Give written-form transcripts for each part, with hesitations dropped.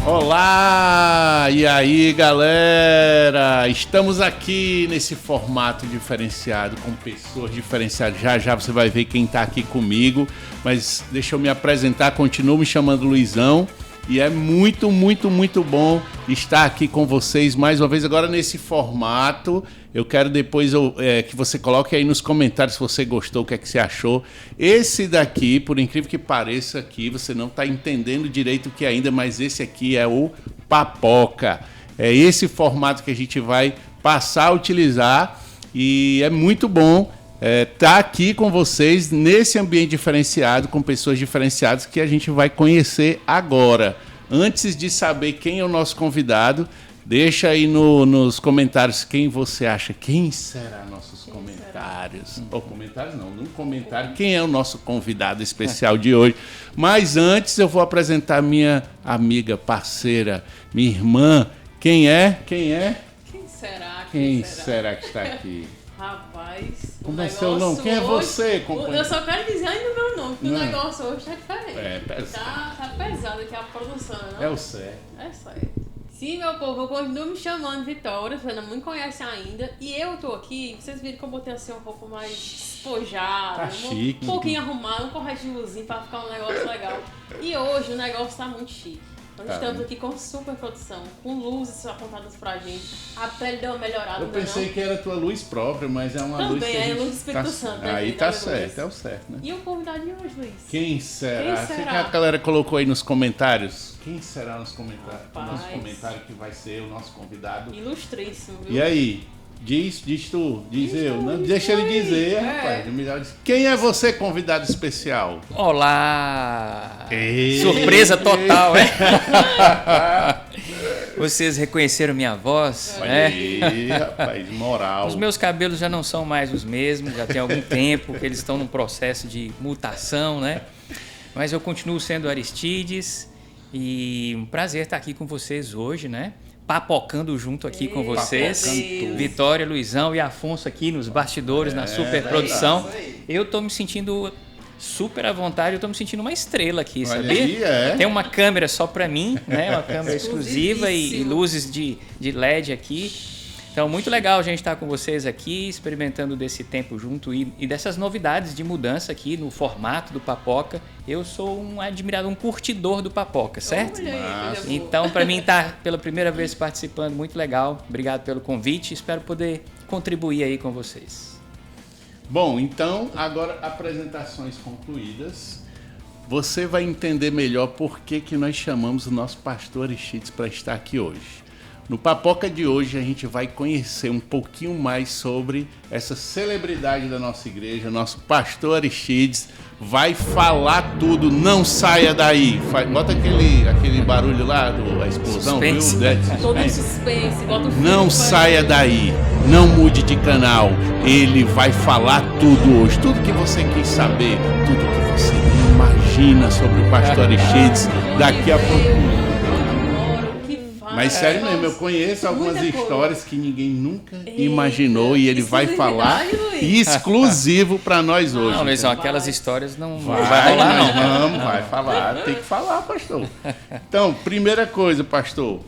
Olá! E aí, galera? Estamos aqui nesse formato diferenciado, com pessoas diferenciadas. Já já você vai ver quem está aqui comigo, mas deixa eu me apresentar. Continuo me chamando Luizão e é muito bom estar aqui com vocês mais uma vez agora nesse formato. Eu quero depois que você coloque aí nos comentários se você gostou, o que é que você achou. Esse daqui, por incrível que pareça aqui, você não está entendendo direito o que ainda, mas esse aqui é o Papoca. É esse formato que a gente vai passar a utilizar e é muito bom estar aqui com vocês nesse ambiente diferenciado, com pessoas diferenciadas que a gente vai conhecer agora. Antes de saber quem é o nosso convidado, deixa aí nos comentários quem você acha, quem será nossos comentários. Ou comentários não, num comentário, quem é o nosso convidado especial de hoje. Mas antes eu vou apresentar minha amiga, parceira, minha irmã. Quem é? Quem será? Quem será que está aqui? Rapaz, como é seu nome? Quem é você, companheiro? Eu só quero dizer ainda o meu nome, porque o negócio hoje tá diferente. É pesado. Tá pesado aqui a produção, não? É o certo. É certo. Sim, meu povo, eu continuo me chamando Vitória, você não me conhece ainda. E eu tô aqui, vocês viram que eu botei assim uma roupa mais despojada, Tá chique. Um pouquinho arrumado, um corretivozinho pra ficar um negócio legal. E hoje o negócio tá muito chique. Nós estamos aqui com super produção, com luzes apontadas pra gente. A pele deu uma melhorada. Eu pensei que era tua luz própria, mas é uma luz que a gente... Também, é luz do Espírito Santo. Né, aí tá certo, é o certo, né? E o convidado de hoje, Luiz? Quem será? Quem será? Você que a galera colocou aí nos comentários? Quem será nos comentários? Rapaz. O nosso comentário que vai ser o nosso convidado. Ilustríssimo, viu? E aí? Diz tu, diz eu. Não, diz deixa ele aí. dizer, rapaz. Quem é você, convidado especial? Olá! Ei. Surpresa total, é? Vocês reconheceram minha voz, Olha né? aí, rapaz, moral. Os meus cabelos já não são mais os mesmos, já tem algum tempo que eles estão num processo de mutação, né? Mas eu continuo sendo Aristides e um prazer estar aqui com vocês hoje, né? Papocando junto aqui com vocês. Papocando. Vitória, Luizão e Afonso aqui nos bastidores, na superprodução. Eu tô me sentindo super à vontade, eu tô me sentindo uma estrela aqui, Olha sabia? aí, é. Tem uma câmera só para mim, né? Uma câmera exclusiva e luzes de LED aqui. Então, muito legal a gente estar com vocês aqui, experimentando desse tempo junto e dessas novidades de mudança aqui no formato do Papoca. Eu sou um admirador, um curtidor do Papoca, certo? Olha aí, coisa boa. Então, para mim estar pela primeira vez participando, muito legal. Obrigado pelo convite, espero poder contribuir aí com vocês. Bom, então, agora apresentações concluídas. Você vai entender melhor por que nós chamamos o nosso pastor Aristides para estar aqui hoje. No Papoca de hoje a gente vai conhecer um pouquinho mais sobre essa celebridade da nossa igreja, nosso pastor Aristides vai falar tudo, não saia daí. Bota aquele barulho lá da explosão, Suspense. viu? Todo um suspense, bota o filme. Não saia daí, não mude de canal, ele vai falar tudo hoje, tudo que você quis saber, tudo que você imagina sobre o pastor Aristides daqui a pouco. Mas sério mesmo, eu conheço algumas histórias que ninguém nunca imaginou e ele vai falar exclusivo para nós hoje. Não, Luizão, aquelas histórias não vai rolar, rolar, não. Vai falar, tem que falar, pastor. Então, primeira coisa, pastor,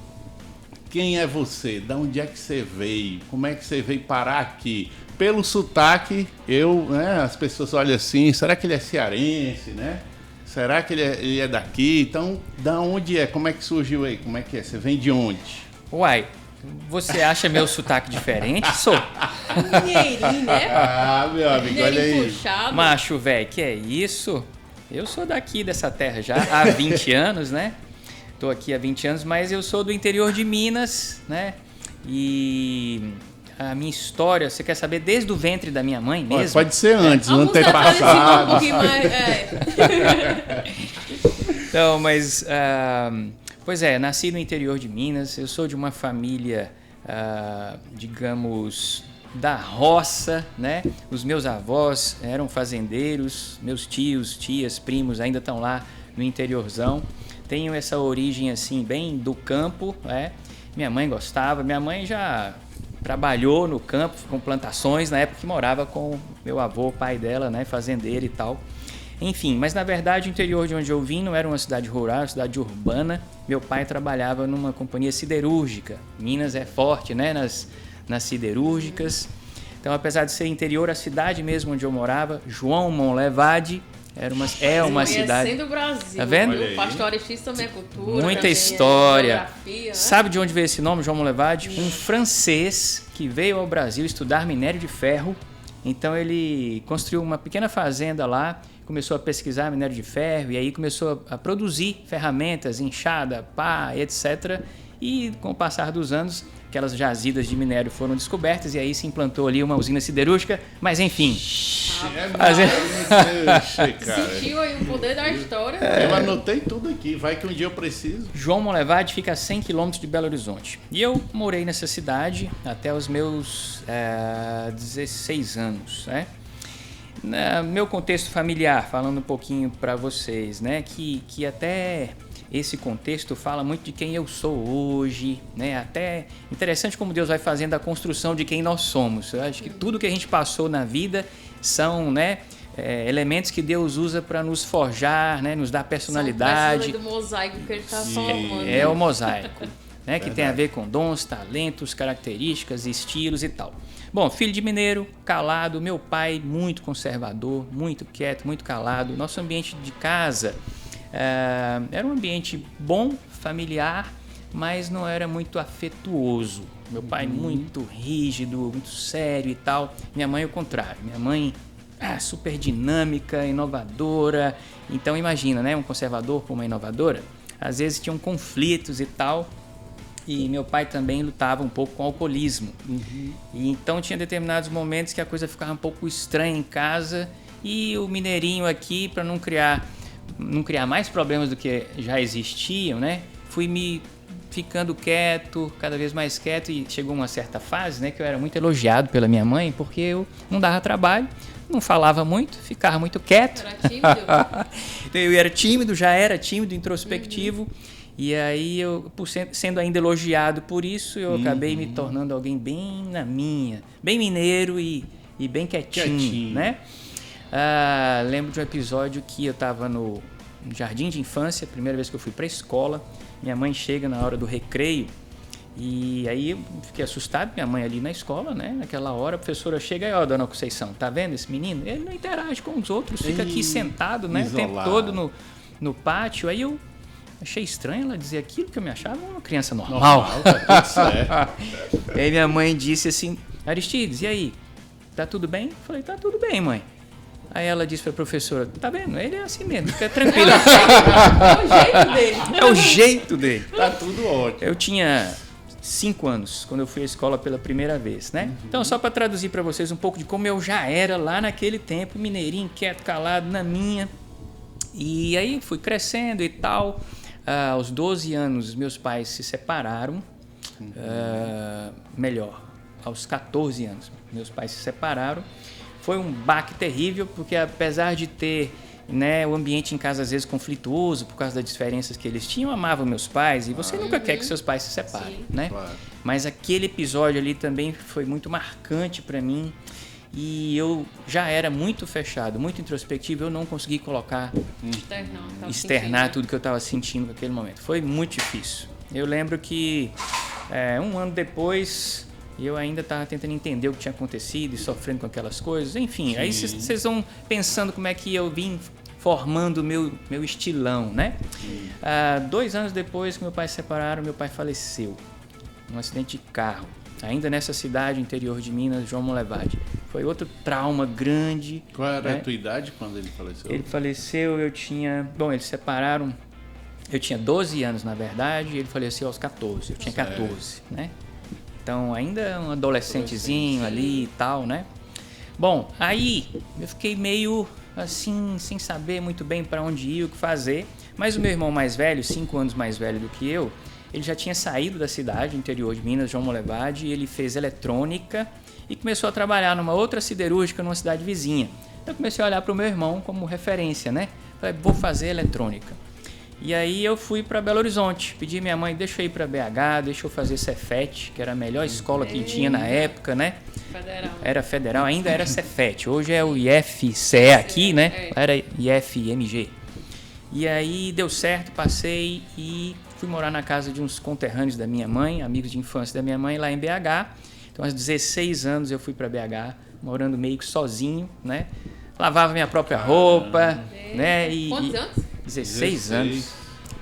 quem é você? Da onde é que você veio? Como é que você veio parar aqui? Pelo sotaque, as pessoas olham assim, será que ele é cearense, né? Será que ele é daqui? Então, da onde é? Como é que surgiu aí? Como é que é? Você vem de onde? Uai, você acha meu sotaque diferente? Sou. Mineirinho, né? Ah, meu amigo, olha aí. Puxado. Macho, velho, que é isso? Eu sou daqui dessa terra já há 20 anos, né? Tô aqui há 20 anos, mas eu sou do interior de Minas, né? E a minha história, você quer saber desde o ventre da minha mãe mesmo? Pode ser antes, no Um antepassado. pouquinho mais, Então, mas... pois é, nasci no interior de Minas. Eu sou de uma família, digamos, da roça, né? Os meus avós eram fazendeiros, meus tios, tias, primos ainda estão lá no interiorzão. Tenho essa origem assim bem do campo, né? Minha mãe gostava, minha mãe já trabalhou no campo com plantações na época que morava com meu avô, pai dela, né? Fazendeiro e tal. Enfim, mas na verdade o interior de onde eu vim não era uma cidade rural, era uma cidade urbana. Meu pai trabalhava numa companhia siderúrgica. Minas é forte, né? Nas siderúrgicas. Então, apesar de ser interior, a cidade mesmo onde eu morava, João Monlevade, é uma cidade. Conhecendo o Brasil. Tá vendo? O pastor X também é cultura. Muita história. Sabe de onde veio esse nome, João Monlevade? Um francês que veio ao Brasil estudar minério de ferro. Então ele construiu uma pequena fazenda lá, começou a pesquisar minério de ferro e aí começou a produzir ferramentas, enxada, pá, etc. E com o passar dos anos, aquelas jazidas de minério foram descobertas e aí se implantou ali uma usina siderúrgica, mas enfim. Sentiu aí o poder da história. Eu anotei tudo aqui, vai que um dia eu preciso. João Monlevade fica a 100 quilômetros de Belo Horizonte. E eu morei nessa cidade até os meus 16 anos, né? Meu contexto familiar, falando um pouquinho para vocês, né? Que até esse contexto fala muito de quem eu sou hoje, né? Até interessante como Deus vai fazendo a construção de quem nós somos. Eu acho que tudo que a gente passou na vida são, né, elementos que Deus usa para nos forjar, né, nos dar personalidade. São do mosaico que ele está formando. É o mosaico, né, que tem a ver com dons, talentos, características, estilos e tal. Bom, filho de mineiro, calado, meu pai muito conservador, muito quieto, muito calado. Nosso ambiente de casa era um ambiente bom, familiar, mas não era muito afetuoso. Meu pai muito rígido, muito sério e tal. Minha mãe o contrário. Minha mãe super dinâmica, inovadora. Então imagina, né, um conservador com uma inovadora. Às vezes tinham conflitos e tal. E meu pai também lutava um pouco com o alcoolismo. E então tinha determinados momentos que a coisa ficava um pouco estranha em casa. E o mineirinho aqui, para não criar mais problemas do que já existiam, né? Fui me ficando quieto, cada vez mais quieto, e chegou uma certa fase, né, que eu era muito elogiado pela minha mãe, porque eu não dava trabalho, não falava muito, ficava muito quieto. Era tímido? Eu era tímido, já era tímido, introspectivo, e aí eu, sendo ainda elogiado por isso, eu acabei me tornando alguém bem na minha, bem mineiro e bem quietinho, né? Lembro de um episódio que eu estava no jardim de infância, primeira vez que eu fui para a escola. Minha mãe chega na hora do recreio e aí eu fiquei assustado, minha mãe ali na escola, né? Naquela hora a professora chega e, dona Conceição, tá vendo esse menino? Ele não interage com os outros, fica aqui sentado, né? Isolado. O tempo todo no pátio. Aí eu achei estranho ela dizer aquilo que eu me achava uma criança normal. Tá tudo certo. Aí minha mãe disse assim, Aristides, e aí? Tá tudo bem? Eu falei, tá tudo bem, mãe. Aí ela disse para a professora, tá vendo? Ele é assim mesmo, fica tranquilo. É o jeito dele. É o jeito dele. Tá tudo ótimo. Eu tinha 5 anos quando eu fui à escola pela primeira vez, né? Então, só para traduzir para vocês um pouco de como eu já era lá naquele tempo, mineirinho, quieto, calado, na minha. E aí fui crescendo e tal. Aos 12 anos, meus pais se separaram. Melhor, aos 14 anos, meus pais se separaram. Foi um baque terrível, porque apesar de ter, né, o ambiente em casa às vezes conflituoso por causa das diferenças que eles tinham, eu amava meus pais e você nunca quer que seus pais se separem, né? Claro. Mas aquele episódio ali também foi muito marcante para mim e eu já era muito fechado, muito introspectivo, eu não consegui externar tudo que eu estava sentindo naquele momento. Foi muito difícil. Eu lembro que um ano depois eu ainda estava tentando entender o que tinha acontecido e sofrendo com aquelas coisas. Enfim, aí vocês vão pensando como é que eu vim formando o meu estilão, né? 2 anos depois que meu pai se separaram, meu pai faleceu num acidente de carro. Ainda nessa cidade, interior de Minas, João Monlevade. Foi outro trauma grande. Qual era né? a tua idade quando ele faleceu? Ele faleceu, eles se separaram, eu tinha 12 anos na verdade, e ele faleceu aos 14, eu tinha 14, né? Então, ainda um adolescentezinho ali e tal, né? Bom, aí eu fiquei meio assim, sem saber muito bem para onde ir, o que fazer. Mas o meu irmão mais velho, 5 anos mais velho do que eu, ele já tinha saído da cidade, interior de Minas, João Molevade, e ele fez eletrônica e começou a trabalhar numa outra siderúrgica numa cidade vizinha. Então eu comecei a olhar para o meu irmão como referência, né? Falei, vou fazer eletrônica. E aí eu fui para Belo Horizonte, pedi minha mãe, deixa eu ir para BH, deixa eu fazer Cefet, que era a melhor escola que tinha na época, né? Federal. Era federal, ainda era Cefet, hoje é o IFCE aqui, né? Era IFMG. E aí deu certo, passei e fui morar na casa de uns conterrâneos da minha mãe, amigos de infância da minha mãe, lá em BH. Então aos 16 anos eu fui para BH, morando meio que sozinho, né? Lavava minha própria roupa, né? Quantos anos? 16 anos.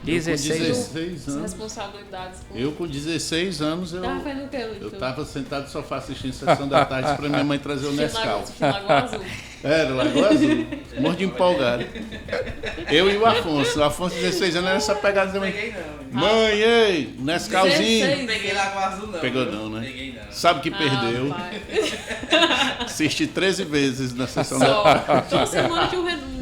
Com 16 anos. Responsabilidades. Eu com 16 anos, Tava fazendo o que, eu tava sentado no sofá assistindo Sessão da Tarde para minha mãe trazer o Nescau. Lagoa Azul. Era, Lagoa Azul. Morro de empolgado. Eu e o Afonso. O Afonso, 16 anos, era essa pegada também. Peguei não. Mãe, ei, Nescauzinho. 16. Peguei Lagoa Azul não. Pegou não, né? Peguei não. Sabe que perdeu. Assisti 13 vezes na Sessão da Tarde. Só. Toda semana tinha um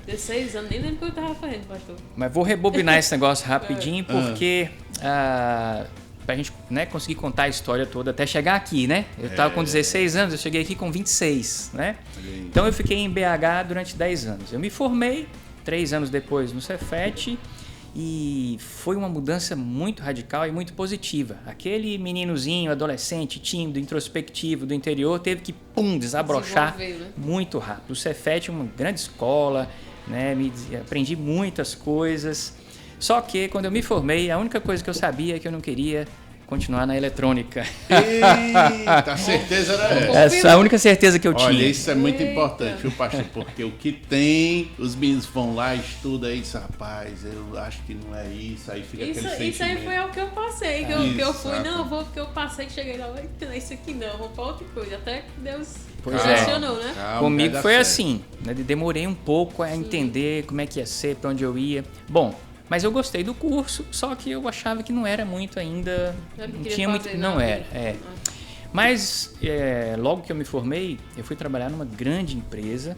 16 anos, nem lembro o que eu tava fazendo, pastor. Mas vou rebobinar esse negócio rapidinho, porque pra gente, né, conseguir contar a história toda até chegar aqui, né? Eu tava com 16 anos, eu cheguei aqui com 26, né? Então eu fiquei em BH durante 10 anos. Eu me formei 3 anos depois no Cefet e foi uma mudança muito radical e muito positiva. Aquele meninozinho, adolescente, tímido, introspectivo do interior teve que, desabrochar muito rápido. O Cefet é uma grande escola, né? Aprendi muitas coisas. Só que quando eu me formei, a única coisa que eu sabia é que eu não queria continuar na eletrônica. Eita, a certeza era essa. Essa é a única certeza que eu tinha. Olha, isso é muito importante, viu, pastor? Porque o que tem, os meninos vão lá, estudam aí, diz, rapaz, eu acho que não é isso, aí fica aquele sentimento. Isso aí foi o que eu passei, que eu fui, não, eu vou, porque eu passei, cheguei lá, não é isso aqui não, eu vou pra outra coisa, até que Deus funcionou, né? Calma, Comigo foi certo. assim, né? Demorei um pouco a entender como é que ia ser, pra onde eu ia. Bom, mas eu gostei do curso, só que eu achava que não era muito ainda, não tinha muito, não era. Mas logo que eu me formei, eu fui trabalhar numa grande empresa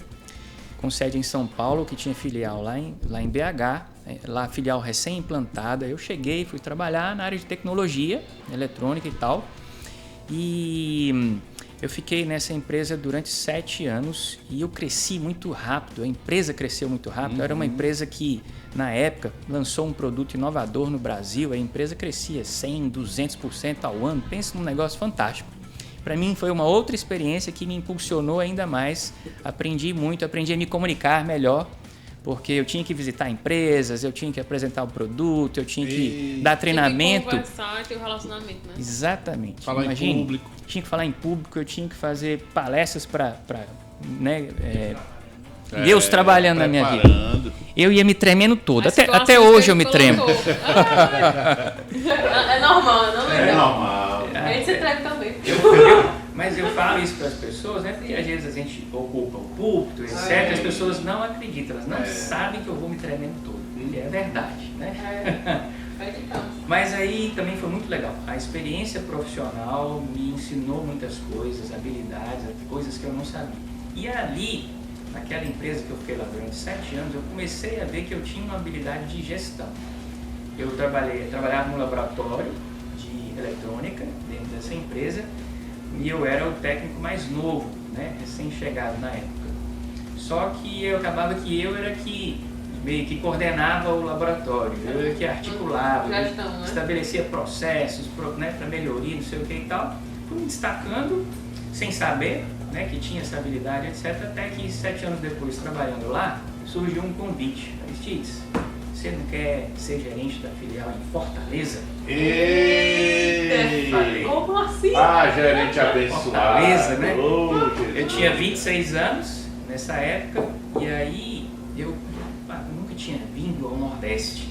com sede em São Paulo, que tinha filial lá em BH, lá filial recém-implantada. Eu cheguei, fui trabalhar na área de tecnologia, eletrônica e tal, e eu fiquei nessa empresa durante 7 anos e eu cresci muito rápido, a empresa cresceu muito rápido. Era uma empresa que, na época, lançou um produto inovador no Brasil, a empresa crescia 100%, 200% ao ano. Pensa num negócio fantástico. Para mim foi uma outra experiência que me impulsionou ainda mais, aprendi muito, aprendi a me comunicar melhor, porque eu tinha que visitar empresas, eu tinha que apresentar o produto, eu tinha que dar treinamento. Tinha que conversar e ter um relacionamento, né? Exatamente. Falar Imagine, em público. Tinha que falar em público, eu tinha que fazer palestras para né, Deus trabalhando na minha vida. Preparando. Eu ia me tremendo todo. As situações Até que hoje ele eu me tremo. colocou. É normal, não é? É normal. A gente se treme também. Mas eu falo isso para as pessoas, né? Porque às vezes a gente ocupa o púlpito, etc. As pessoas não acreditam, elas não sabem que eu vou me tremendo todo. E é verdade, né? Mas aí também foi muito legal. A experiência profissional me ensinou muitas coisas, habilidades, coisas que eu não sabia. E ali, naquela empresa que eu fiquei lá durante 7 anos, eu comecei a ver que eu tinha uma habilidade de gestão. Eu trabalhava no laboratório de eletrônica dentro dessa empresa e eu era o técnico mais novo, né, recém-chegado na época. Só que eu acabava que eu era que meio que coordenava o laboratório, eu era que articulava, Gestão, né? estabelecia processos, né, para melhoria, não sei o que e tal. Fui me destacando sem saber, né, que tinha essa habilidade, etc. Até que 7 anos depois, trabalhando lá, surgiu um convite. Aristides, você não quer ser gerente da filial em Fortaleza? Falei. Como assim? Ah, gerente abençoado. Fortaleza, né? Oh, Eu tinha 26 anos nessa época e aí eu nunca tinha vindo ao Nordeste,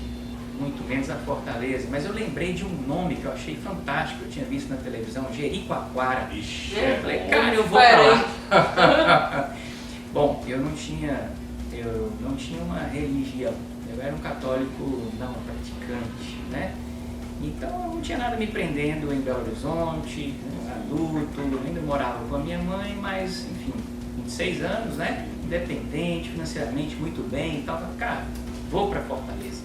muito menos a Fortaleza, mas eu lembrei de um nome que eu achei fantástico, eu tinha visto na televisão, Jericoacoara. Ixi, Eu falei, cara, eu vou pra lá. Bom, eu não tinha uma religião, eu era um católico não praticante, né? Então eu não tinha nada me prendendo em Belo Horizonte, adulto, ainda morava com a minha mãe, mas enfim, 26 anos, né? Independente, financeiramente muito bem e tal. Cara, vou para Fortaleza.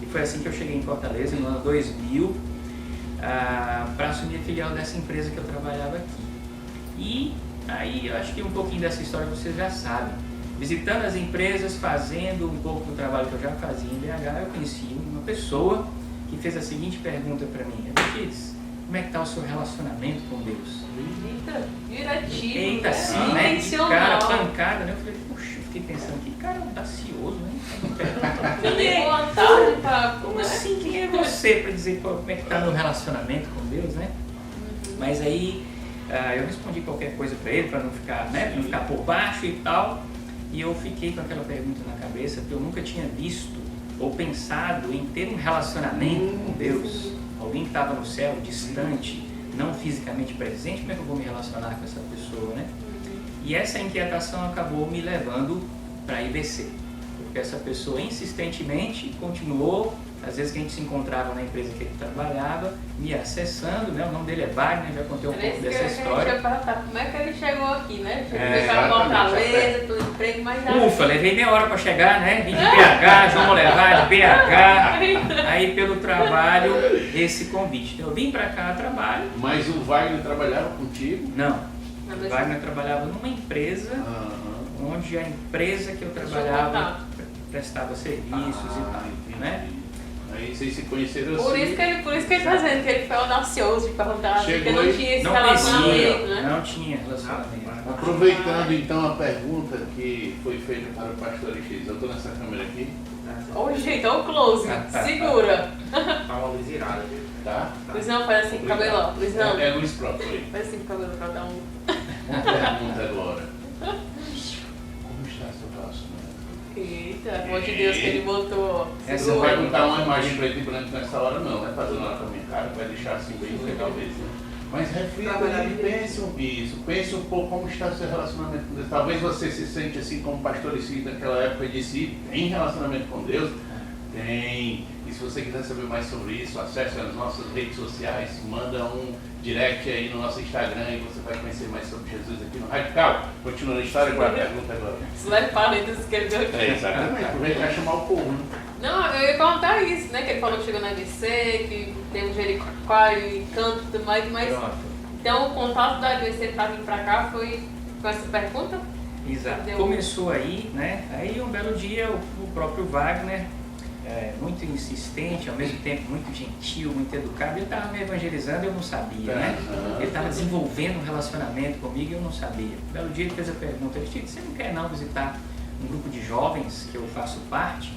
E foi assim que eu cheguei em Fortaleza no ano 2000 para assumir a filial dessa empresa que eu trabalhava aqui. E aí eu acho que um pouquinho dessa história vocês já sabem. Visitando as empresas, fazendo um pouco do trabalho que eu já fazia em BH, eu conheci uma pessoa que fez a seguinte pergunta para mim: Aristides, como é que está o seu relacionamento com Deus? Eita, diretivo. Eita, né? sim, né? Intencional. Cara, pancada, né? Eu falei, puxa, eu fiquei pensando que cara audacioso, né? Eu dei vontade pra... Como assim? Quem é você para dizer como é que está meu relacionamento com Deus, né? Mas aí eu respondi qualquer coisa para ele, para não ficar, né? Pra não ficar por baixo e tal. E eu fiquei com aquela pergunta na cabeça, porque eu nunca tinha visto ou pensado em ter um relacionamento com Deus. Alguém que estava no céu, distante, não fisicamente presente, como é que eu vou me relacionar com essa pessoa, né? E essa inquietação acabou me levando para a IBC, porque essa pessoa insistentemente continuou, às vezes que a gente se encontrava na empresa que ele trabalhava, me acessando, né? O nome dele é Wagner, já contei um pouco dessa história. Como é que ele chegou aqui, né? Chegou para Fortaleza, pelo emprego, mas já... Ufa, levei meia hora para chegar, né? Vim de BH, vamos levar de BH, aí pelo trabalho, esse convite. Então, eu vim para cá a trabalho. Mas o Wagner trabalhava contigo? Não, o Wagner trabalhava numa empresa, onde a empresa que eu trabalhava prestava serviços e tal, né? Aí vocês se conheceram por assim. Isso que ele está dizendo que ele foi audacioso de perguntar, porque não tinha esse não relacionamento, né? Não tinha relacionamento. Aproveitando então a pergunta que foi feita para o pastor Aristides, eu estou nessa câmera aqui. Ô, gente, olha o close, segura. Tá uma luz irada, viu? Tá? Luizão, faz assim com o cabelão. Luizão, É Luiz próprio aí. faz assim com o cabelo pra dar um... Uma pergunta agora. Como está seu relacionamento? Eita, pelo amor de Deus que ele botou. Essa Não vai pergunta- botar uma imagem preto e branco nessa hora não, né? Fazendo lá com a minha cara, vai deixar assim bem legal mesmo. Mas reflita e pense um pouco como está o seu relacionamento com Deus. Talvez você se sente assim como o pastor Licínio naquela época e disse, tem relacionamento com Deus? Tem. E se você quiser saber mais sobre isso, acesse as nossas redes sociais, manda um direct aí no nosso Instagram e você vai conhecer mais sobre Jesus aqui no Radical. Continuando a história, qual é a pergunta agora? Slap parênteses que ele deu aqui. Exatamente, aproveitar e chamar o povo, né? Não, eu ia perguntar isso, né? Que ele falou que chegou na ABC, que tem um Jericoacoara e canto e tudo mais, mas... Pronto. Então o contato da ABC para vir pra cá foi com essa pergunta? Exato. Deu- Começou aí, né? Aí um belo dia o próprio Wagner, muito insistente, ao mesmo tempo muito gentil, muito educado, ele estava me evangelizando e eu não sabia, né? Ele estava desenvolvendo um relacionamento comigo e eu não sabia. Um belo dia ele fez a pergunta, Aristides, você não quer não visitar um grupo de jovens que eu faço parte?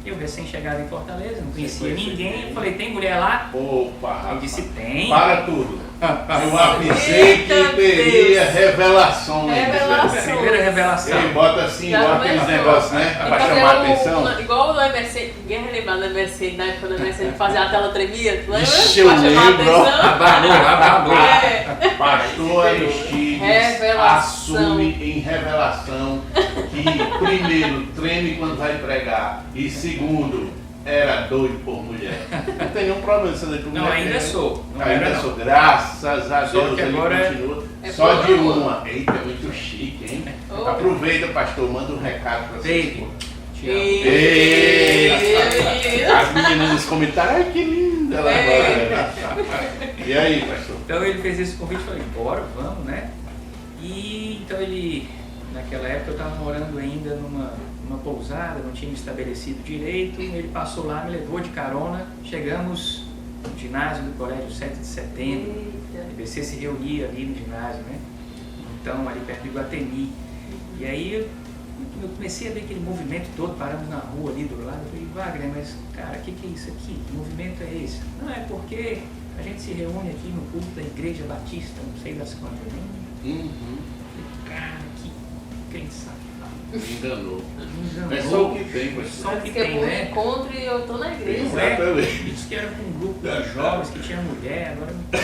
Eu recém-chegado em Fortaleza, não conhecia ninguém, eu falei, tem mulher lá? Opa, Ele disse, tem. para tudo. Eu avisei que teria revelações. Revelação. Primeira revelação. Ele bota assim, Já igual aqueles começou. negócios, né? E Pra fazer chamar a atenção. igual o MSC, ninguém vai lembrar do MSC, na época do MSC, de fazer a tela tremia, tu lembra? Ixi, eu Pra chamar a lembro. atenção. Abalou. É. Pastor Aristides Revelação. assume em revelação que, primeiro, treme quando vai pregar e, segundo, era doido por mulher. Não tem nenhum problema sendo por mulher. Não, ainda sou. Não Ainda era, sou. não. Graças a Só Deus que ele agora continua. é Só de por uma. Eita, é muito chique, hein? Oh. Aproveita, pastor, manda um recado pra vocês. Baby, te amo. Eita! As meninas nos comentários, ai que linda ela agora. E aí, pastor? Então ele fez esse convite e falei, bora, vamos, né? E então ele, naquela época eu estava morando ainda numa pousada, não tinha me estabelecido direito, ele passou lá, me levou de carona, chegamos no ginásio do Colégio 7 de Setembro, a IBC se reunia ali no ginásio, né? Então, ali perto de Iguatemi. E aí eu comecei a ver aquele movimento todo, paramos na rua ali do lado, eu falei, Wagner, mas cara, o que é isso aqui? Que movimento é esse? Não, é porque a gente se reúne aqui no culto da Igreja Batista, não sei das quantas, né? Falei, cara, que crente safado. Me enganou. Me É enganou. só o que tem, pastor. Só o que Diz que é tem, por né? encontro e eu tô na igreja. Não é? Exatamente. Disse que era com um grupo de jovens que tinha mulher, agora não tem.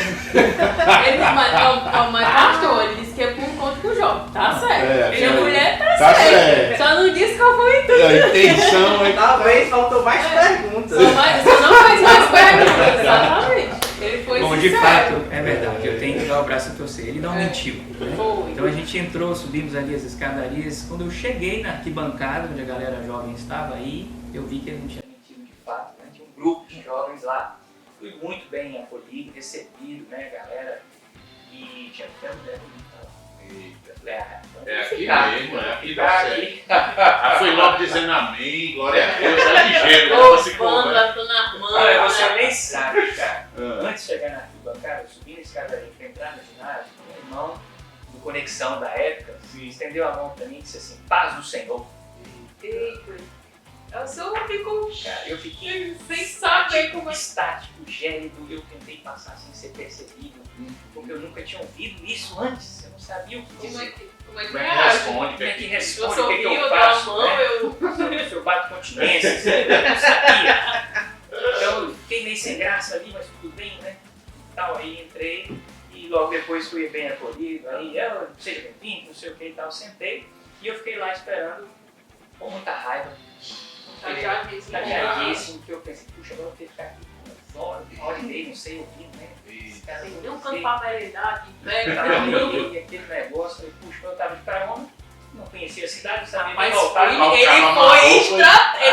Mas pastor, ele disse que é por encontro com o jovem. Tá certo. É, Ele é mulher, tá tá certo. certo. Só não disse qual foi o intuito. A intenção é que Talvez faltou mais perguntas. Só não faz mais perguntas, exatamente. de fato, é verdade, eu tenho que dar o braço a torcer. Ele não mentiu. Né? Foi. Então a gente entrou, subimos ali as escadarias. Quando eu cheguei na arquibancada, onde a galera jovem estava aí, eu vi que ele não tinha mentido de fato. Né? Tinha um grupo de jovens lá. Fui muito bem acolhido, recebido, né, galera? E tinha até mulher bonita lá. É aqui mesmo, é aqui da série. Foi logo dizendo amém, glória a Deus, é ligeiro. Olha, Você nem sabe, cara. Antes de chegar na arquibancada, eu subi na escadaria para entrar no ginásio, um irmão do Conexão da época, estendeu a mão para mim e disse assim, paz do Senhor. Eita, eu sou um fico. Cara, eu fiquei sem saber como é. estático, gélido, eu tentei passar sem ser percebido, porque eu nunca tinha ouvido isso antes, eu não sabia o que dizer. Como é que Como é que reage? responde? Como é que Eu responde, o sou que, que eu eu dou a faço, mão, né? eu. Se eu bato continência, eu não sabia. Então eu fiquei meio sem graça ali, mas tudo bem, né? Tal, aí entrei e logo depois fui bem acolhido, aí eu, seja bem-vindo, não sei o que e tal, sentei e eu fiquei lá esperando com muita raiva. Chateadíssimo, que eu pensei, puxa, agora eu tenho que ficar aqui uma hora e meia, não sei, ouvindo, né? Esse cara aí, Tem um não canto sei. pra veredade, E aquele negócio, eu puxa, eu tava de carona, não conhecia a cidade, não sabia nem Mas voltar. ele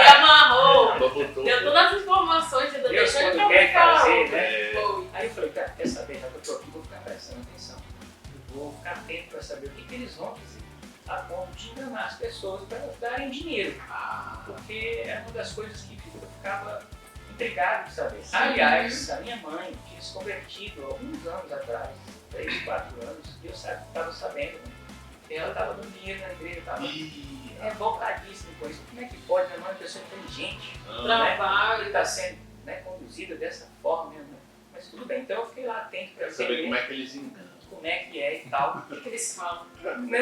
amarrou. Botou. Deu todas as informações, você Deus deixou ele quando quer pra fazer, outra. né? Foi. Aí eu falei, cara, quer saber, já que eu tô aqui, vou ficar prestando atenção. Eu vou ficar atento para saber o que eles vão dizer, a ponto de enganar as pessoas para darem dinheiro. Porque é uma das coisas que eu ficava intrigado de saber. Sim. Aliás, a minha mãe tinha se convertido alguns anos atrás, 3, 4 anos, e eu estava sabendo, né? Ela estava dando dinheiro na igreja, estava revoltadíssima com isso. Como é que pode, minha mãe é uma pessoa inteligente, Trabalho. está sendo, né, conduzida dessa forma, né? Mas tudo bem, então eu fiquei lá atento para Quer saber entender como é que eles enganam. como é que é e tal. O que eles falam?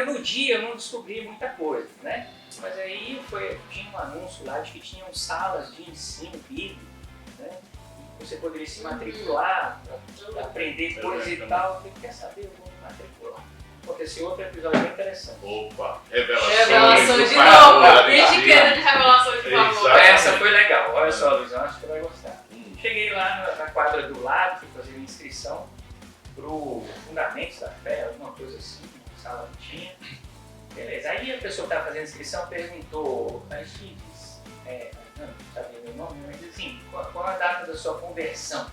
No dia eu não descobri muita coisa, né? Mas aí tinha um anúncio lá de que tinham salas de ensino bíblico, né? E você poderia se matricular, pra aprender coisas e tal. Eu falei, quer saber, eu vou me matricular. Aconteceu outro episódio bem interessante. Opa, revelações. Revelações de do novo. favor, Etiqueta de revelações de favor. Exato. Essa foi legal, olha só, Luiz, eu acho que você vai gostar. Cheguei lá na quadra do lado, fui fazer uma inscrição pro Fundamentos da Fé, alguma coisa assim, sala que tinha. Beleza, aí a pessoa que estava fazendo a inscrição perguntou, Aristides, não sabia meu nome, mas assim, qual a data da sua conversão?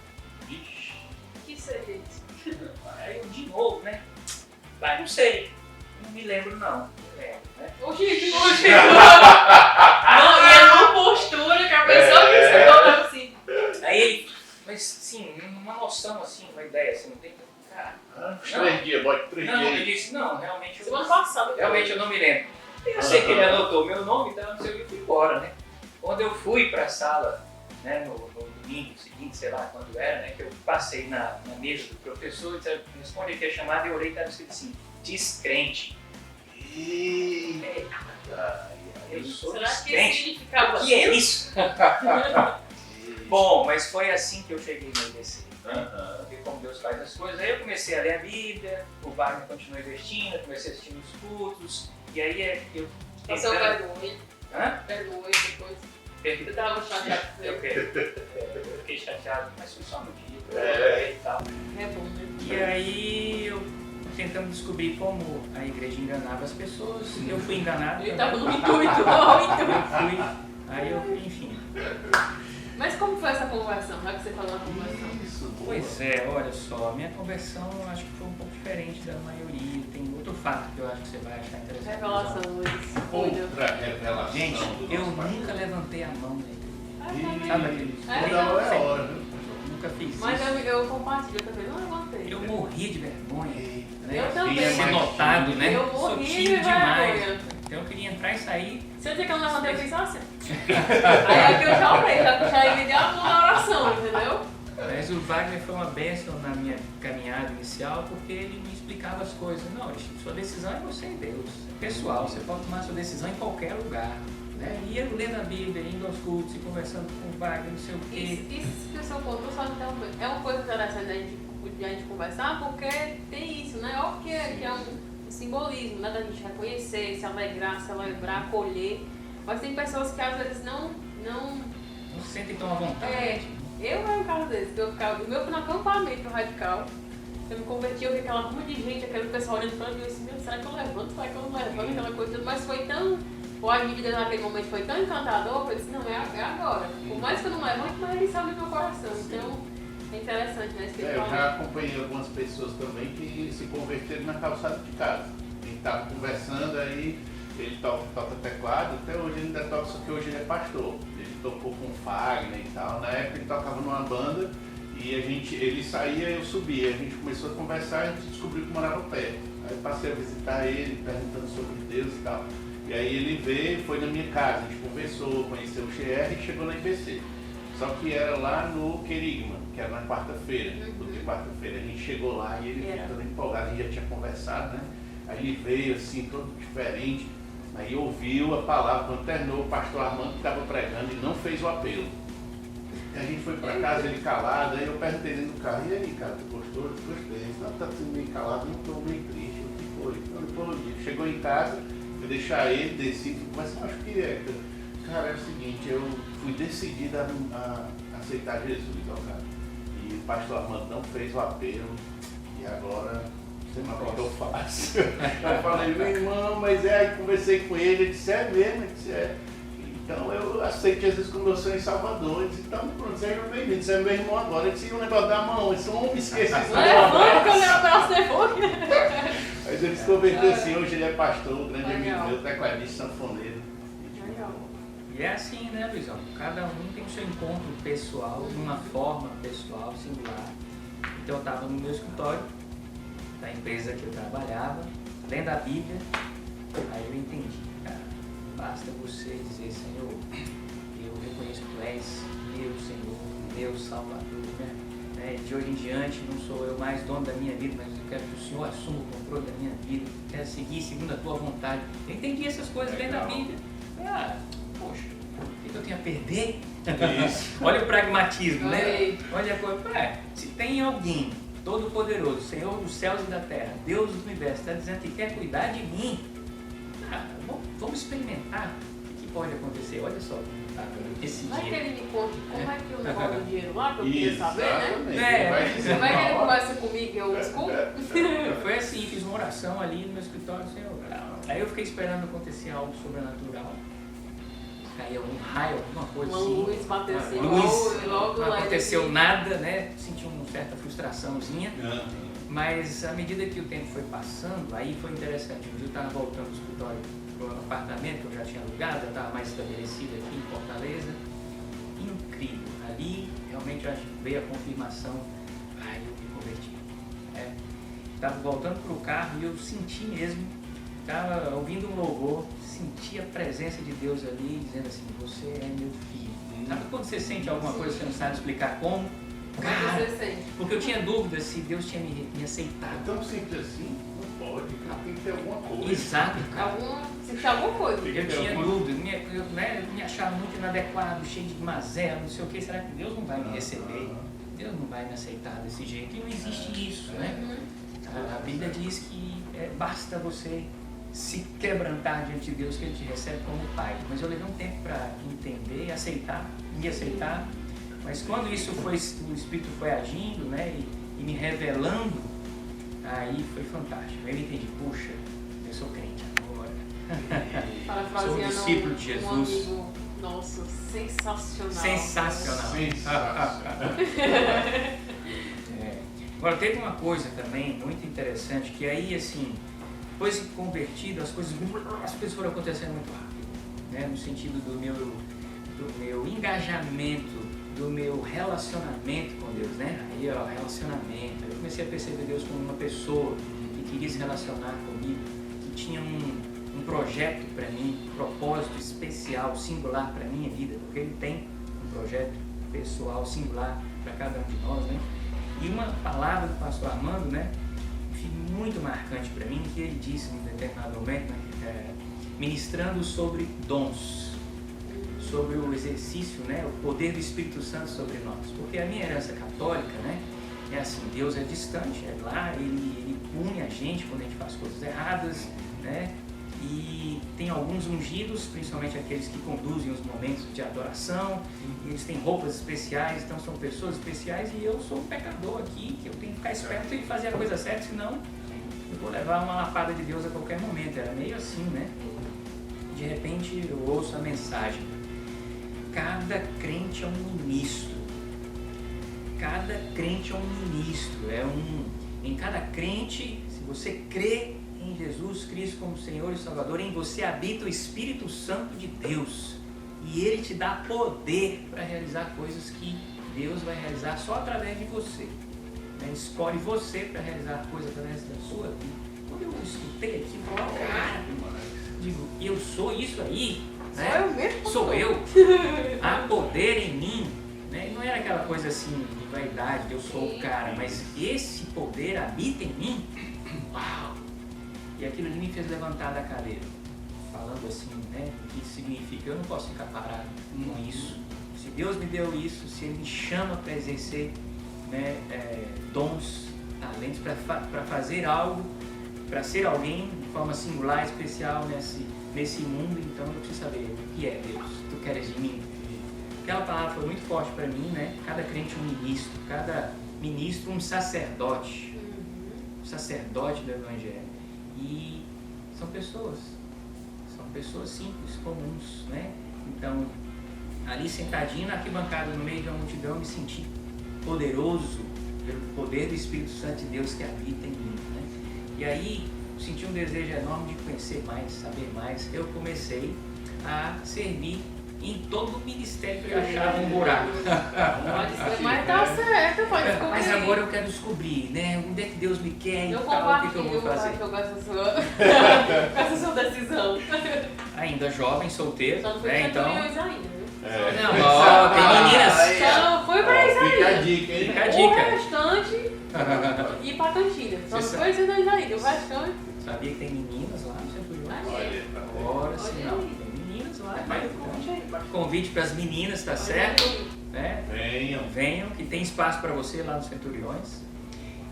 Ixi, O que seria isso? aí eu de novo, né? Mas não sei, não me lembro não. Lembro, né? Oxi. Não, e é uma postura que a pessoa que escutou tava assim. Aí ele, mas sim, uma noção assim, uma ideia, assim, não tem. Cara, Uns 3 dias, bote 3 não, ele dias. disse, não, realmente Semana passada. eu não me lembro. Eu sei que ele anotou meu nome, então não sei o que, eu fui embora, né? Quando eu fui para a sala, né, no domingo seguinte, sei lá quando era, né, que eu passei na mesa do professor, disse, responde aqui a chamada e eu olhei e estava escrito assim, descrente. Eu sou Será que descrente. significava O que é isso? Bom, mas foi assim que eu cheguei no IBC. Ver como Deus faz as coisas. Aí eu comecei a ler a Bíblia, o Wagner continuou investindo, eu comecei a assistir os cultos, e aí eu Passou vergonha. Hã? Vergonha depois. Eu tava chateado com Eu ele. fiquei chateado, mas foi só no dia, É. e tal. É bom, né? E aí eu tentamos descobrir como a igreja enganava as pessoas, eu fui enganado. Ele também. tava no intuito, ó, Eu fui, enfim. Mas como foi essa conversão? Já que você falou na conversão. Pois é, olha só, a minha conversão eu acho que foi um pouco diferente da maioria. Tem outro fato que eu acho que você vai achar interessante. Revelação, Luiz. Cuida. Outra revelação. Gente, do eu nosso pai. nunca levantei a mão na igreja. Ih, Sabe aquele? Toda hora é hora, viu? Nunca fiz isso. Mas eu compartilho, eu também não levantei. Eu morri de vergonha. Né? Eu também. Queria ser notado, né? Eu Sou morri de tímido demais. vergonha. Então eu queria entrar e sair. Se eu dizer que eu não levantei, eu fiz assim. Aí é que eu já orei, já me deu a mão na oração, entendeu? Mas o Wagner foi uma bênção na minha caminhada inicial porque ele me explicava as coisas. Não, sua decisão é você e Deus. É pessoal, você pode tomar sua decisão em qualquer lugar. Né? E eu lendo a Bíblia, indo aos cultos e conversando com o Wagner, não sei o quê. Isso que o seu ponto só então, é uma coisa interessante da gente conversar, porque tem isso, né? Óbvio que é um simbolismo, né? Da gente reconhecer, se alegrar, celebrar, acolher. Mas tem pessoas que às vezes não Não se sentem tão à vontade. Eu era um caso desse, que eu ficava, o meu foi no acampamento radical. Eu me converti, eu vi aquela rua de gente, aquele pessoal olhando pra mim, eu disse, meu, será que eu levanto? Será que eu não levanto? Aquela coisa, mas foi tão, o agir de Deus naquele momento foi tão encantador, que eu disse, não, é agora. Por mais que eu não levante, mas ele sabe do meu coração. Então, é interessante, né? Eu já acompanhei algumas pessoas também que se converteram na calçada de casa. A gente estava conversando, aí ele toca teclado, até hoje ele ainda toca, só que hoje ele é pastor. Ele tocou com o Fagner e tal. Na época ele tocava numa banda e ele saía e eu subia. A gente começou a conversar e a gente descobriu que morava perto. Aí passei a visitar ele, perguntando sobre Deus e tal. E aí ele veio, foi na minha casa, a gente conversou, conheceu o XR e chegou na IPC. Só que era lá no Querigma, que era na quarta-feira. Porque quarta-feira a gente chegou lá e ele ficou todo empolgado, a gente já tinha conversado, né? Aí ele veio assim, todo diferente. Aí ouviu a palavra, quando terminou, o pastor Armando que estava pregando e não fez o apelo. A gente foi para casa, ele calado, aí eu perguntei dentro do carro, e aí, cara, tu gostou? Eu gostei. Não, tá sendo meio calado, não estou meio triste. O que foi? Então, ele chegou em casa, eu deixar ele, desci, mas eu acho que é. Cara, é o seguinte, eu fui decidido a aceitar Jesus, ó, cara. E o pastor Armando não fez o apelo, e agora, sei lá o que eu faço. Eu falei, meu irmão, mas aí conversei com ele disse, é mesmo? Ele disse, é. Então eu aceito Jesus como meu Senhor e Salvador. Ele disse, então pronto, seja bem-vindo, você é meu irmão agora. Ele disse, o negócio da mão, esse homem esquece isso. Levanta que eu levo pra você foi. Mas ele se converteu assim, hoje ele é pastor, um grande amigo meu, tecladista, sanfoneiro. E é assim, né, Luizão? Cada um tem o seu encontro pessoal, de uma forma pessoal, singular. Então eu estava no meu escritório, da empresa que eu trabalhava, lendo a Bíblia, aí eu entendi, cara, basta você dizer, Senhor, eu reconheço que Tu és meu Senhor, meu Salvador, né? De hoje em diante não sou eu mais dono da minha vida, mas eu quero que o Senhor assuma o controle da minha vida, eu quero seguir segundo a Tua vontade. Eu entendi essas coisas lendo a Bíblia. Poxa, o que eu tenho a perder? Olha o pragmatismo, né? Olha a coisa. Se tem alguém todo-poderoso, Senhor dos céus e da terra, Deus do universo, está dizendo que quer cuidar de mim, vamos experimentar o que pode acontecer. Olha só, esse vai dia. que ele me conte como é que eu devolvo o dinheiro lá, para eu querer saber, né? Vai que ele conversa comigo e eu desculpo? Foi assim, fiz uma oração ali no meu escritório, Senhor. Aí eu fiquei esperando acontecer algo sobrenatural. Caía um raio, alguma coisa assim. Uma luz bateu assim, logo não aconteceu nada, né? Senti uma certa frustraçãozinha. Mas à medida que o tempo foi passando, aí foi interessante. Um dia eu estava voltando do escritório para o apartamento que eu já tinha alugado, eu estava mais estabelecido aqui em Fortaleza. Incrível. Ali realmente eu acho que veio a confirmação. Eu me converti. Estava voltando para o carro e eu senti mesmo, estava ouvindo um louvor, senti a presença de Deus ali, dizendo assim, você é meu filho. Sabe quando você sente alguma coisa que você não sabe explicar como? Cara, porque eu tinha dúvida se Deus tinha me aceitado. Tão simples assim? Não pode, tem que ter alguma coisa. Exato, cara. Se tinha alguma coisa. Eu tinha dúvida, eu me achava muito inadequado, cheio de mazela, não sei o que. Será que Deus não vai me receber? Deus não vai me aceitar desse jeito? E não existe isso, né? A Bíblia diz que basta você se quebrantar diante de Deus que Ele te recebe como Pai. Mas eu levei um tempo para entender, aceitar, me aceitar. Mas quando isso foi, o Espírito foi agindo, né, e me revelando, aí foi fantástico. Aí eu entendi, puxa, eu sou crente agora. Sou discípulo de Jesus. Um amigo nosso, sensacional. Sensacional. Agora teve uma coisa também muito interessante, que aí assim, depois de convertido, as coisas foram acontecendo muito rápido, né, no sentido do meu engajamento, do meu relacionamento com Deus, né? Aí, relacionamento. Eu comecei a perceber Deus como uma pessoa que queria se relacionar comigo, que tinha um projeto para mim, um propósito especial, singular para a minha vida, porque Ele tem um projeto pessoal, singular para cada um de nós, né? E uma palavra do pastor Armando, né? Muito marcante para mim, que ele disse em um determinado momento, né? Ministrando sobre dons, sobre o exercício, né, o poder do Espírito Santo sobre nós. Porque a minha herança católica, né, é assim, Deus é distante, é lá, ele pune a gente quando a gente faz coisas erradas, né, E tem alguns ungidos, principalmente aqueles que conduzem os momentos de adoração, e eles têm roupas especiais, então são pessoas especiais, e eu sou um pecador aqui, que eu tenho que ficar esperto e fazer a coisa certa, senão eu vou levar uma lapada de Deus a qualquer momento. Era meio assim, né? De repente eu ouço a mensagem: cada crente é um ministro. Cada crente é um ministro. Em cada crente, se você crê em Jesus Cristo como Senhor e Salvador, em você habita o Espírito Santo de Deus. E Ele te dá poder para realizar coisas que Deus vai realizar só através de você. Ele escolhe você para realizar coisas através da sua vida. Quando eu escutei aqui, eu falei, cara, digo, eu sou isso aí. Né? Sou eu mesmo? Sou eu. Há poder em mim. Né? Não era aquela coisa assim de vaidade, de eu sou o cara, mas esse poder habita em mim. Uau! E aquilo ali me fez levantar da cadeira, falando assim, né? O que significa? Eu não posso ficar parado com isso. Se Deus me deu isso, se Ele me chama para exercer, né, dons, talentos, para fazer algo, para ser alguém de forma singular, especial nesse mundo, então eu preciso saber o que é Deus, tu queres de mim. Aquela palavra foi muito forte para mim, né? Cada crente um ministro, cada ministro um sacerdote do Evangelho. E são pessoas simples, comuns, né? Então, ali sentadinho na arquibancada, no meio de uma multidão, eu me senti poderoso pelo poder do Espírito Santo de Deus que habita em mim, né? E aí, eu senti um desejo enorme de conhecer mais, saber mais. Eu comecei a servir em todo o ministério que eu achava um buraco. Mas tá certo, pode descobrir. Mas agora eu quero descobrir, né? Onde é que Deus me quer e eu tal, o que eu vou fazer. Com essa sua decisão. Ainda jovem, solteiro, Só não foi né? Então... ainda, viu? Não, ó, tem meninas. Só foi pra isso aí. Fica a dica, hein? Fica a O dica. restante e pra cantina. Só não foi esses dois ainda. O restante. Sabia que tem meninas lá no Centro Jovem? Olha. Agora sim, não. Tem meninas lá. Convite para as meninas, tá certo? Né? Venham, que tem espaço para você lá nos Centuriões.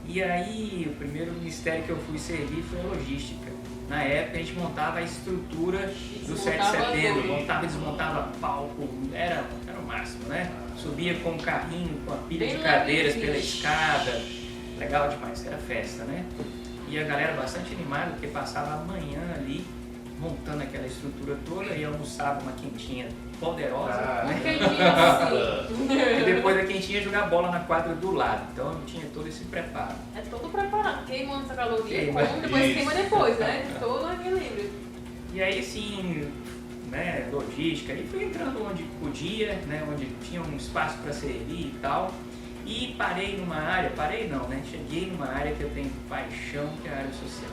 E aí, o primeiro ministério que eu fui servir foi a logística. Na época, a gente montava a estrutura do 7 de setembro, montava e desmontava palco, era o máximo, né? Subia com um carrinho, com a pilha de cadeiras pela escada, legal demais, era festa, né? E a galera bastante animada, porque passava a manhã ali, montando aquela estrutura toda, e almoçava uma quentinha poderosa, né? E depois da quentinha jogar bola na quadra do lado. Então tinha todo esse preparo. É todo preparado, queimando essa caloria, Queima. depois queima depois, né? Todo equilíbrio. E aí assim, né, logística, e fui entrando onde podia, né, onde tinha um espaço para servir e tal. E parei numa área, cheguei numa área que eu tenho paixão, que é a área social.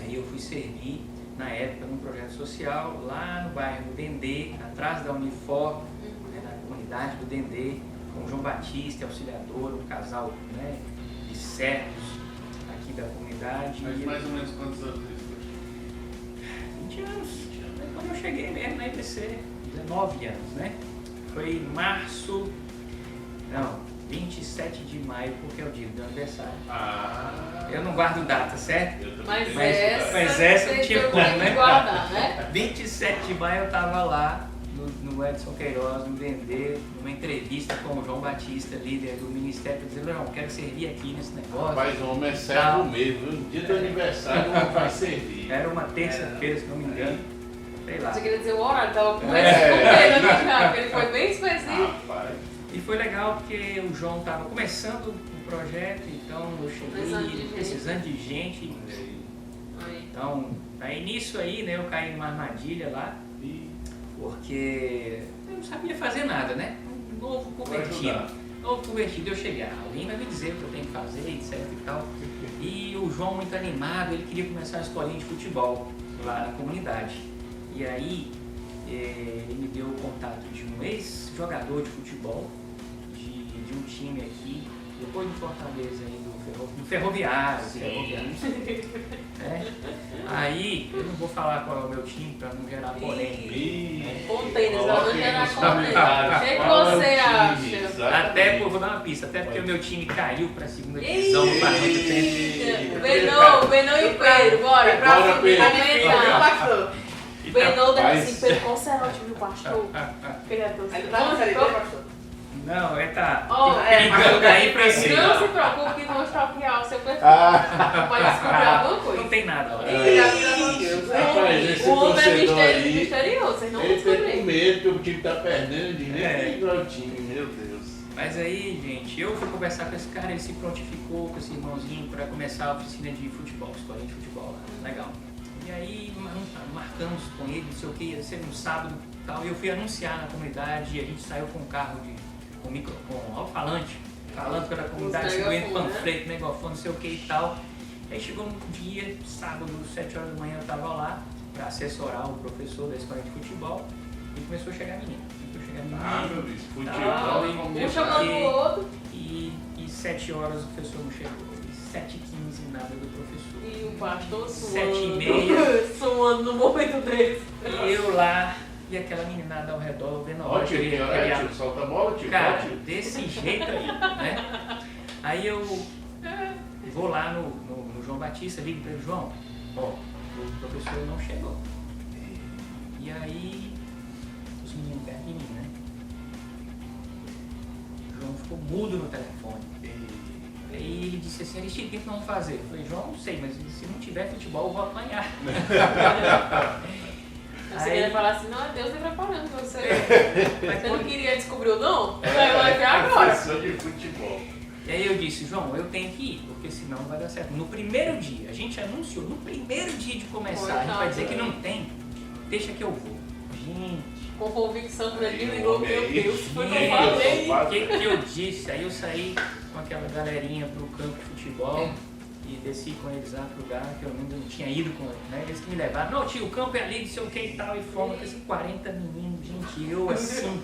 Aí eu fui servir, na época, num projeto social, lá no bairro do Dendê, atrás da Unifor, né, na comunidade do Dendê, com o João Batista, auxiliador, um casal, né, de servos aqui da comunidade. Mas mais ou menos quantos anos isso foi? 20 anos. Quando eu cheguei mesmo na IBC, 19 anos, né? Foi em março, 27 de maio, porque é o dia do meu aniversário. Eu não guardo data, certo? Mas essa não tinha como, né? Guardar, né? 27 de maio eu estava lá no Edson Queiroz, no Dendê, numa entrevista com o João Batista, líder do ministério, dizendo, não, quero servir aqui nesse negócio. Rapaz, o homem é servo mesmo, no dia do aniversário o homem vai servir. Era uma terça-feira, se não me engano. Sei lá. Você queria dizer o horário, tava com medo aqui já, porque ele foi bem específico. E foi legal porque o João estava começando o projeto, então eu cheguei precisando de gente. Então, aí nisso aí, né, eu caí numa armadilha lá, porque eu não sabia fazer nada, né? Um novo convertido. Eu cheguei, alguém vai me dizer o que eu tenho que fazer, etc e tal. E o João, muito animado, ele queria começar uma escolinha de futebol lá na comunidade. E aí, ele me deu o contato de um ex-jogador de futebol, de um time aqui, depois do Fortaleza aí, do Ferroviário. Aí, eu não vou falar qual é o meu time para não gerar polêmica. Container, Exatamente, aí era nos contra. comentários. O que Qual é o você time, acha? exatamente. Até, vou dar uma pista, até porque o meu time caiu pra segunda divisão não faz muito tempo. Benô e Pedro, bora. Bora, Pedro. Comentar. Benô deve Rapaz. assim, Pedro, qual será o time do pastor? Porque ele é torcedor. Aí vai na série B, pastor. Não, tá Ó, ligando aí pra Não cima. se preocupe que vamos stalkear o seu perfil. Ah, Pode descobrir alguma Não coisa. tem nada lá. rapaz, esse O homem é torcedor aí, misterioso, vocês não vão ele tem com descobrir. medo que o time tá perdendo de É. nem igual o time, meu Deus. Mas aí, gente, eu fui conversar com esse cara, ele se prontificou com esse irmãozinho pra começar a oficina de futebol, escolinha de futebol lá. Legal. E aí marcamos com ele, não sei o que, ia ser no sábado e tal. E eu fui anunciar na comunidade e a gente saiu com um carro com alto-falante, falando pela comunidade, Os distribuindo megafone, panfleto, megafone, não sei o que e tal. Aí chegou um dia, sábado, 7 horas da manhã, eu tava lá pra assessorar o professor da escola de futebol e começou a chegar a menina. Ah, meu Deus, Ah, futebol. um chamando o outro E 7 horas o professor não chegou. E 7h15 nada do professor. e o pastor 7h30. suando no momento deles. E eu lá, e aquela meninada ao redor, vendo a Ó, hora tio, que que hora é, tio? Solta a bola, tio. Cara, Ó, tio. desse jeito aí, né? Aí eu vou lá no João Batista, ligo pra ele, João, ó, o professor não chegou. E aí, os meninos perto de mim, né? O João ficou mudo no telefone. Aí ele disse assim, Aristide, o que nós vamos fazer? Eu falei, João, não sei, mas se não tiver futebol, eu vou apanhar. Você Aí- queria falar assim, não, é Deus me preparando pra você. Você não queria descobrir o dom? Vai ver agora. Professor de futebol. E aí eu disse, João, eu tenho que ir, porque senão não vai dar certo. No primeiro dia, a gente anunciou, no primeiro dia de começar, a gente vai dizer que não tem, deixa que eu vou. Gente, Com convicção, ele Aí, ligou, homem, meu aí. Deus, foi o que eu Gente, falei. o que eu disse? Aí eu saí com aquela galerinha pro campo de futebol e desci com eles lá pro lugar que eu ainda não tinha ido com eles, né? Eles que me levaram, não tio, o campo é ali, não sei o que e tal, e fomos com esses 40 meninos, gente, eu assim,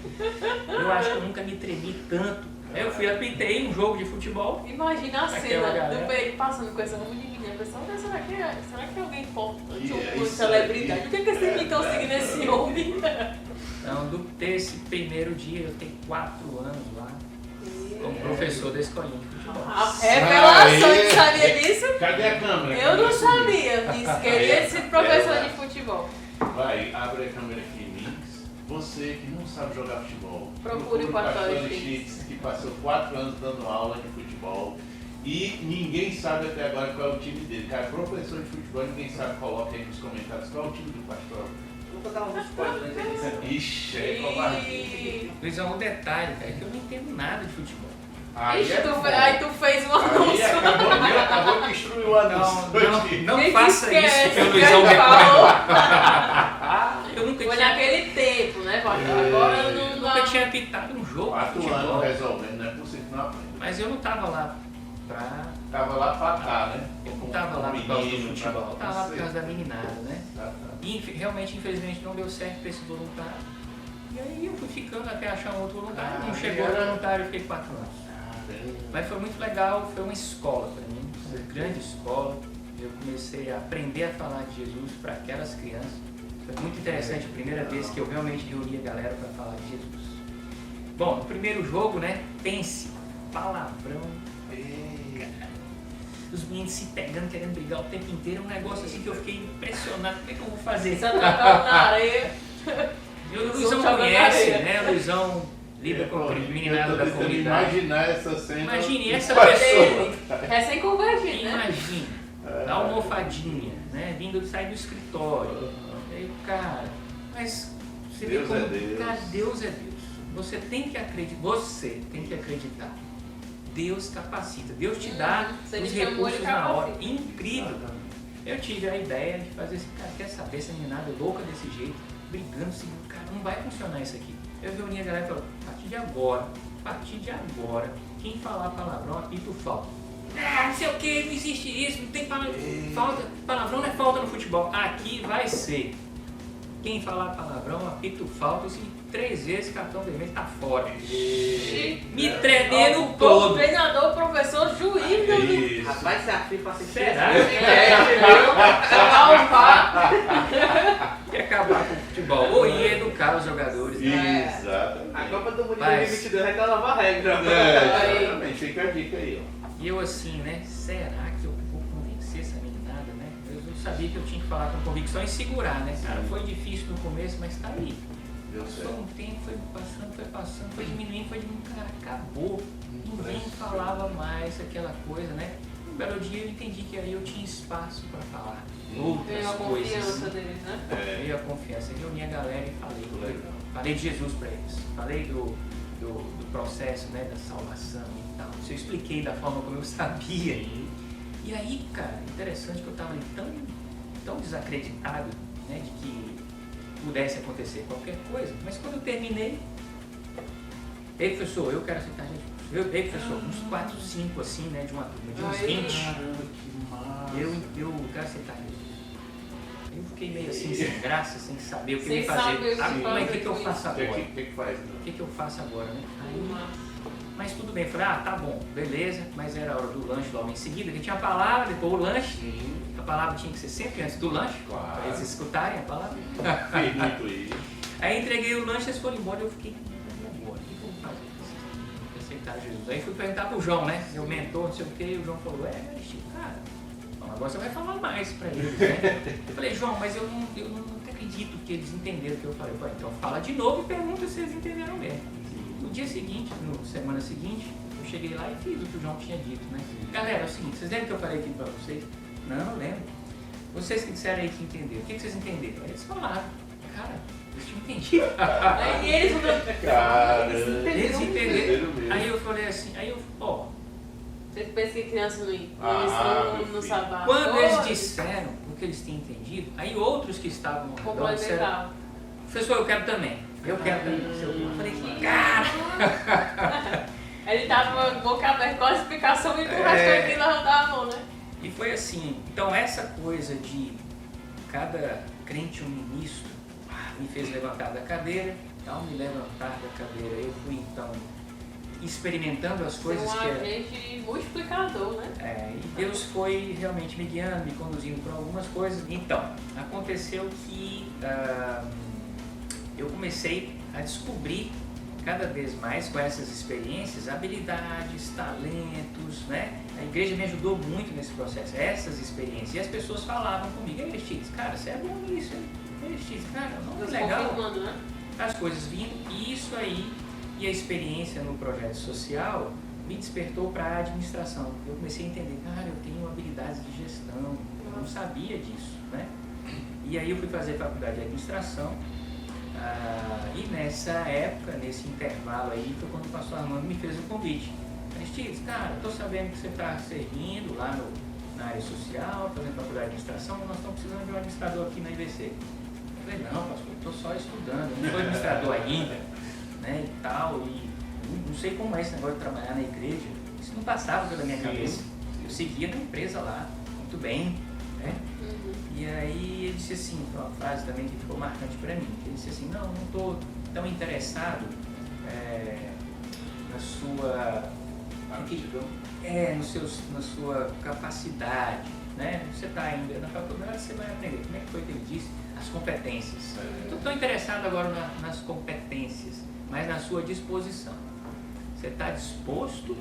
eu acho que eu nunca me tremi tanto. Aí eu fui, apitei um jogo de futebol. Imagina a Aquela cena galera. do Pedro passando com essa monte de menina. Pessoal, será que é alguém importante E ou é uma isso celebridade? aí. O que esses meninos estão seguindo esse homem? Então, desse primeiro dia, eu tenho 4 anos lá, como professor da escolinha de futebol. A revelação, Aí. de sabia disso? Cadê a câmera? Eu não sabia. Disse que queria ser professor de futebol. Vai, abre a câmera aqui em mim. Você que não sabe jogar futebol, Procure o pastor Aristides, que passou 4 anos dando aula de futebol e ninguém sabe até agora qual é o time dele. Cara, professor de futebol, ninguém sabe, coloca aí nos comentários qual é o time do pastor. Vou dar uns spoilers na entrevista. Ixi, é covardia. E... Luizão, um detalhe, cara, que eu não entendo nada de futebol. Aí Ixi, é tu, foda. aí tu fez um Aí anúncio. acabou de destruir o anúncio. Não Nem faça esquece, isso que o quem Luizão falou. recomendou. Eu nunca Foi tinha, naquele tempo, né, pastor? Agora não nunca dá. tinha apitado um jogo de 4 futebol. anos resolvendo, não é possível que não aprenda. Mas eu não tava lá pra... Tava lá pra cá, né? Eu não tava lá por causa do menino, futebol, eu tava lá por você. causa da meninada, né? Tá, tá. E realmente, infelizmente, não deu certo pra esse voluntário. E aí eu fui ficando até achar um outro voluntário. Não chegou o voluntário, eu fiquei 4 anos. Mas foi muito legal, foi uma escola para mim, uma grande escola. Eu comecei a aprender a falar de Jesus para aquelas crianças. Foi muito interessante, a primeira vez que eu realmente reuni a galera para falar de Jesus. Bom, no primeiro jogo, né, pense, palavrão. Os meninos se pegando, querendo brigar o tempo inteiro, um negócio assim que eu fiquei impressionado. Como é que eu vou fazer? Você tá na areia. E o Luizão jogando conhece, areia. né? O Luizão lida com o meninado da comunidade. Imaginar essa cena. Imagine essa Dele. pessoa. Recém-convertido, né? Imagine, a almofadinha, né? Vindo sair do escritório. Aí, cara, mas você vê Deus como. é Deus. Cara, Deus é Deus. Você tem que acreditar. Deus capacita, Deus te dá Se ele os chamou, ele recursos na hora. capacita. Incrível. Eu tive a ideia de fazer assim, cara, quer saber essa meninada louca desse jeito, brigando assim, cara, não vai funcionar isso aqui. Eu reuni a galera e falei, a partir de agora, quem falar palavrão, apita o falta. Ah, não sei o que, não existe isso, não tem falta, palavrão não é falta no futebol. Aqui vai ser. Quem falar palavrão, apita o falta, e se 3 vezes cartão vermelho tá fora. Me tremendo todo. Treinador, professor, juiz, meu Deus. Isso. Rapaz, você afirma pra assistir. Será? Salvar. E acabar com o futebol. Ou ia educar os jogadores Exatamente. A Copa do Mundo de Mas- 2022 é aquela nova regra. Exatamente. Fica a dica aí, ó. E eu assim, né? Será que eu vou convencer essa meninada, né? Eu sabia que eu tinha que falar com convicção e segurar, né? Cara, foi difícil no começo, mas tá aí. Deu Passou certo. um tempo, foi diminuindo, cara, acabou. Ninguém falava mais aquela coisa, né? Um belo dia eu entendi que aí eu tinha espaço para falar outras Veio a coisas. confiança deles, né? Veio a confiança. Reuni a galera e falei. Legal. Falei de Jesus para eles. Falei do processo, né, da salvação e tal. Isso eu expliquei da forma como eu sabia. E aí, cara, interessante que eu estava ali tão desacreditado, né, de que pudesse acontecer qualquer coisa. Mas quando eu terminei, ei, professor, eu quero aceitar Jesus. Ei, professor, uns 4, 5 assim, né, de uma turma, de uns 20. Caramba, que massa. Eu quero aceitar Jesus. Eu fiquei meio assim, sem graça, sem saber o que Sem me fazer. saber o que Ah, mas o fazer que eu com faço isso. agora? O que faz? Né? O que eu faço agora, né? Massa. Mas tudo bem, falei, tá bom, beleza, mas era a hora do lanche logo em seguida, que tinha a palavra, depois o lanche, a palavra tinha que ser sempre antes do lanche, Claro. para eles escutarem a palavra. Fiz muito isso. Aí entreguei o lanche, eles foram embora e eu fiquei, e agora? O que eu vou fazer? Tem que aceitar Jesus. Aí fui perguntar pro João, né? Meu mentor, não sei o que, e o João falou, mas cara, bom, agora você vai falar mais pra eles, né? Eu falei, João, mas eu não acredito que eles entenderam o que eu falei. Pô, então fala de novo e pergunta se eles entenderam mesmo. No dia seguinte, na semana seguinte, eu cheguei lá e fiz o que o João tinha dito, né? Galera, é o seguinte, vocês lembram que eu falei aqui pra vocês? Não lembro. Vocês que disseram aí que entenderam, o que vocês entenderam? Aí eles falaram, cara, eles tinham entendido. Aí eles Caramba. Eles entenderam. mesmo. Aí eu falei assim, Vocês pensam que criança não meu sabe. filho. quando eles disseram o que eles tinham entendido, aí outros que estavam ao redor disseram, Complementar. professor, eu quero também. Eu quero também. Eu falei, cara! Ele tava boca aberta com a explicação e o resto aqui levantar a mão, né? E foi assim, então essa coisa de cada crente um ministro me fez levantar da cadeira, ao me levantar da cadeira eu fui então experimentando as coisas Tem que um era. agente multiplicador, né? E Deus foi realmente me guiando, me conduzindo para algumas coisas. Então, aconteceu que eu comecei a descobrir cada vez mais com essas experiências, habilidades, talentos, né? A igreja me ajudou muito nesse processo, essas experiências. E as pessoas falavam comigo, ei, Aristides, cara, você é bom nisso, hein? Aristides, cara, não é Nos legal. confirmando, né? As coisas vindo, e isso aí, e a experiência no projeto social me despertou para a administração. Eu comecei a entender, cara, eu tenho habilidades de gestão, eu não sabia disso, né? E aí eu fui fazer faculdade de administração, e nessa época, nesse intervalo aí, foi quando o pastor Armando me fez o convite. Aristides, cara, eu tô sabendo que você está servindo lá na área social, fazendo faculdade de administração, mas nós estamos precisando de um administrador aqui na IBC. Eu falei, não, pastor, eu estou só estudando, eu não sou administrador ainda, né, e tal, e não sei como é esse negócio de trabalhar na igreja. Isso não passava pela minha cabeça. Eu seguia na empresa lá, muito bem, né? E aí ele disse assim, foi uma frase também que ficou marcante para mim. Ele disse assim, não estou tão interessado na sua na sua capacidade, né? Você está ainda na faculdade, você vai aprender. Como é que foi que ele disse? As competências. Não estou interessado agora nas competências, mas na sua disposição. Você está disposto?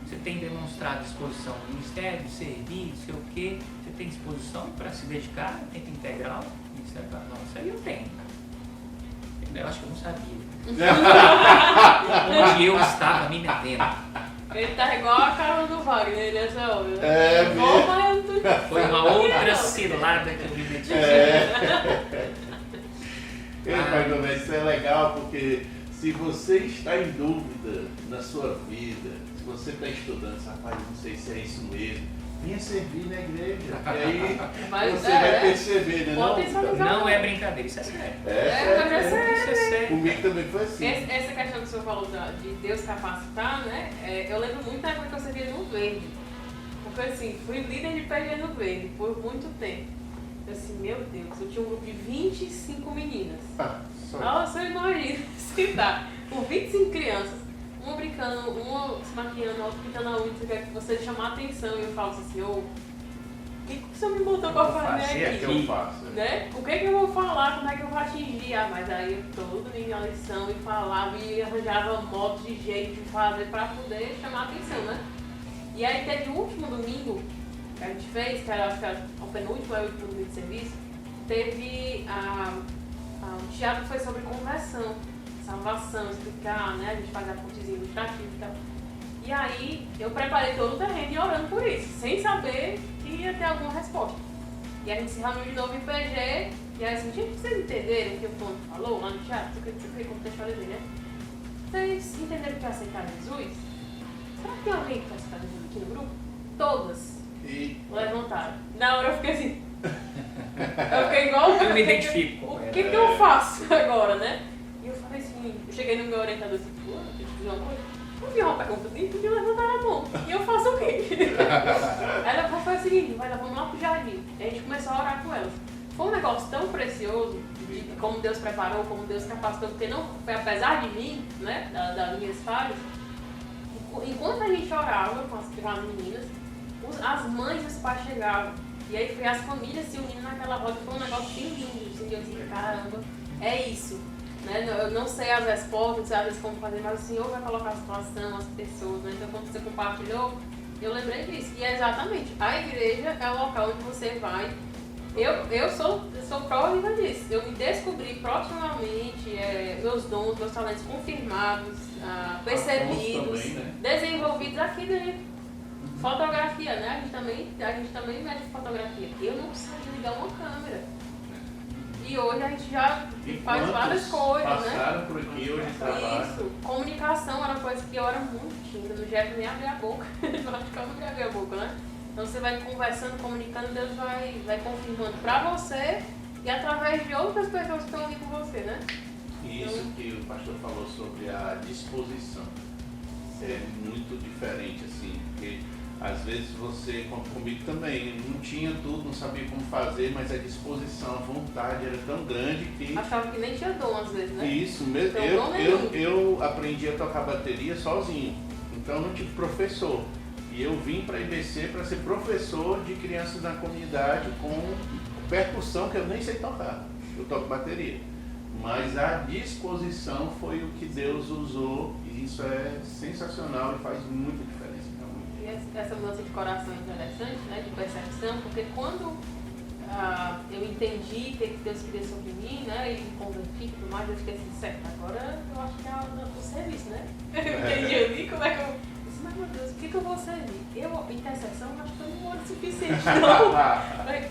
Você tem demonstrado disposição no ministério, de servir, não sei o quê? Você tem disposição para se dedicar, tempo integral? Ministério fala, não, isso aí eu tenho. Eu acho que eu não sabia. Onde eu estava me metendo. Ele tá igual a cara do Wagner, ele é só. mesmo. Foi uma outra cilada que eu me meti. Mas isso é legal porque se você está em dúvida na sua vida, se você está estudando, rapaz, não sei se é isso mesmo, venha servir na igreja. E aí Mas você vai perceber, né? Potencializar. Não é brincadeira, isso é sério. Mas é sério. Isso é sério. Comigo também foi assim. Essa questão que o senhor falou de Deus capacitar, né? Eu lembro muito da época que eu servia no Verde. Porque assim, fui líder de PG no Verde por muito tempo. Eu assim, meu Deus, eu tinha um grupo de 25 meninas. Nossa, eu imagino, se dá. Com 25 crianças, uma brincando, uma se maquiando, outra pintando a unha, que você chamar a atenção. E eu falo assim, que o senhor me botou pra fazer que aqui? eu faço? Né? O que eu vou falar, como é que eu vou atingir? Ah, mas aí eu toda minha lição e falava e arranjava modos de jeito de fazer pra poder chamar a atenção, né? E aí teve o último domingo que a gente fez, que era, acho que era o penúltimo, era o último domingo de serviço, teve o teatro foi sobre conversão, salvação, explicar, né? A gente fazia a pontezinha ilustrativa e tal. E aí eu preparei todo o terreno e orando por isso, sem saber que ia ter alguma resposta. E a gente se reuniu de novo em PG, e aí assim, gente, vocês entenderam o que o Ponto falou lá no teatro? Eu contextualizei, né? Vocês entenderam que aceitaram Jesus? Será que tem alguém que vai aceitar Jesus aqui no grupo? Todas levantaram. Na hora eu fiquei assim. Eu fiquei igual. Eu me identifico. O que eu faço agora, né? E eu falei assim, eu cheguei no meu orientador assim, pô, deixa eu te dizer uma coisa. Não vi uma pergunta dele, podia levantar a mão. E eu faço o quê? Ela foi o seguinte, vamos lá pro jardim. E a gente começou a orar com elas. Foi um negócio tão precioso, de como Deus preparou, como Deus capacitou, porque não foi apesar de mim, né, das minhas falhas. Enquanto a gente orava com as meninas, as mães e os pais chegavam. E aí foi as famílias se unindo naquela roda, foi um negócio bem lindo. Assim, eu disse, caramba, é isso. Né? Eu não sei as respostas, não sei às vezes como fazer, mas o Senhor vai colocar a situação, as pessoas. Né? Então quando você compartilhou, eu lembrei disso. E é exatamente, a igreja é o local onde você vai. Eu sou prova viva disso. Eu me descobri profissionalmente, meus dons, meus talentos confirmados, percebidos, também, né? Desenvolvidos aqui dentro. Fotografia, né? A gente também mexe com fotografia. Eu não sabia ligar uma câmera. E hoje a gente já faz várias coisas, passaram por aqui, hoje trabalham. Isso. Comunicação era uma coisa que eu era muito tímida, no jeito nem abrir a boca. Eu acho que eu não abrir a boca, né? Então você vai conversando, comunicando, Deus vai confirmando pra você e através de outras pessoas que estão ali com você, né? Isso então, que o pastor falou sobre a disposição. É muito diferente, assim, porque às vezes você, comigo também, não tinha tudo, não sabia como fazer, mas a disposição, a vontade era tão grande que... Achava que nem tinha dom às vezes, né? Isso, mesmo. Eu aprendi a tocar bateria sozinho, então eu não tive professor. E eu vim para a IBC para ser professor de crianças na comunidade com percussão, que eu nem sei tocar, eu toco bateria. Mas a disposição foi o que Deus usou e isso é sensacional e faz muita diferença. E essa mudança de coração é interessante, né, de percepção, porque quando eu entendi o que Deus queria sobre mim, né, e me converti e tudo mais, eu fiquei assim, certo, agora eu acho que é o serviço, né? Eu entendi ali como é que eu disse, mas meu Deus, o que eu vou servir? Intercessão, acho que eu não vou o suficiente, não.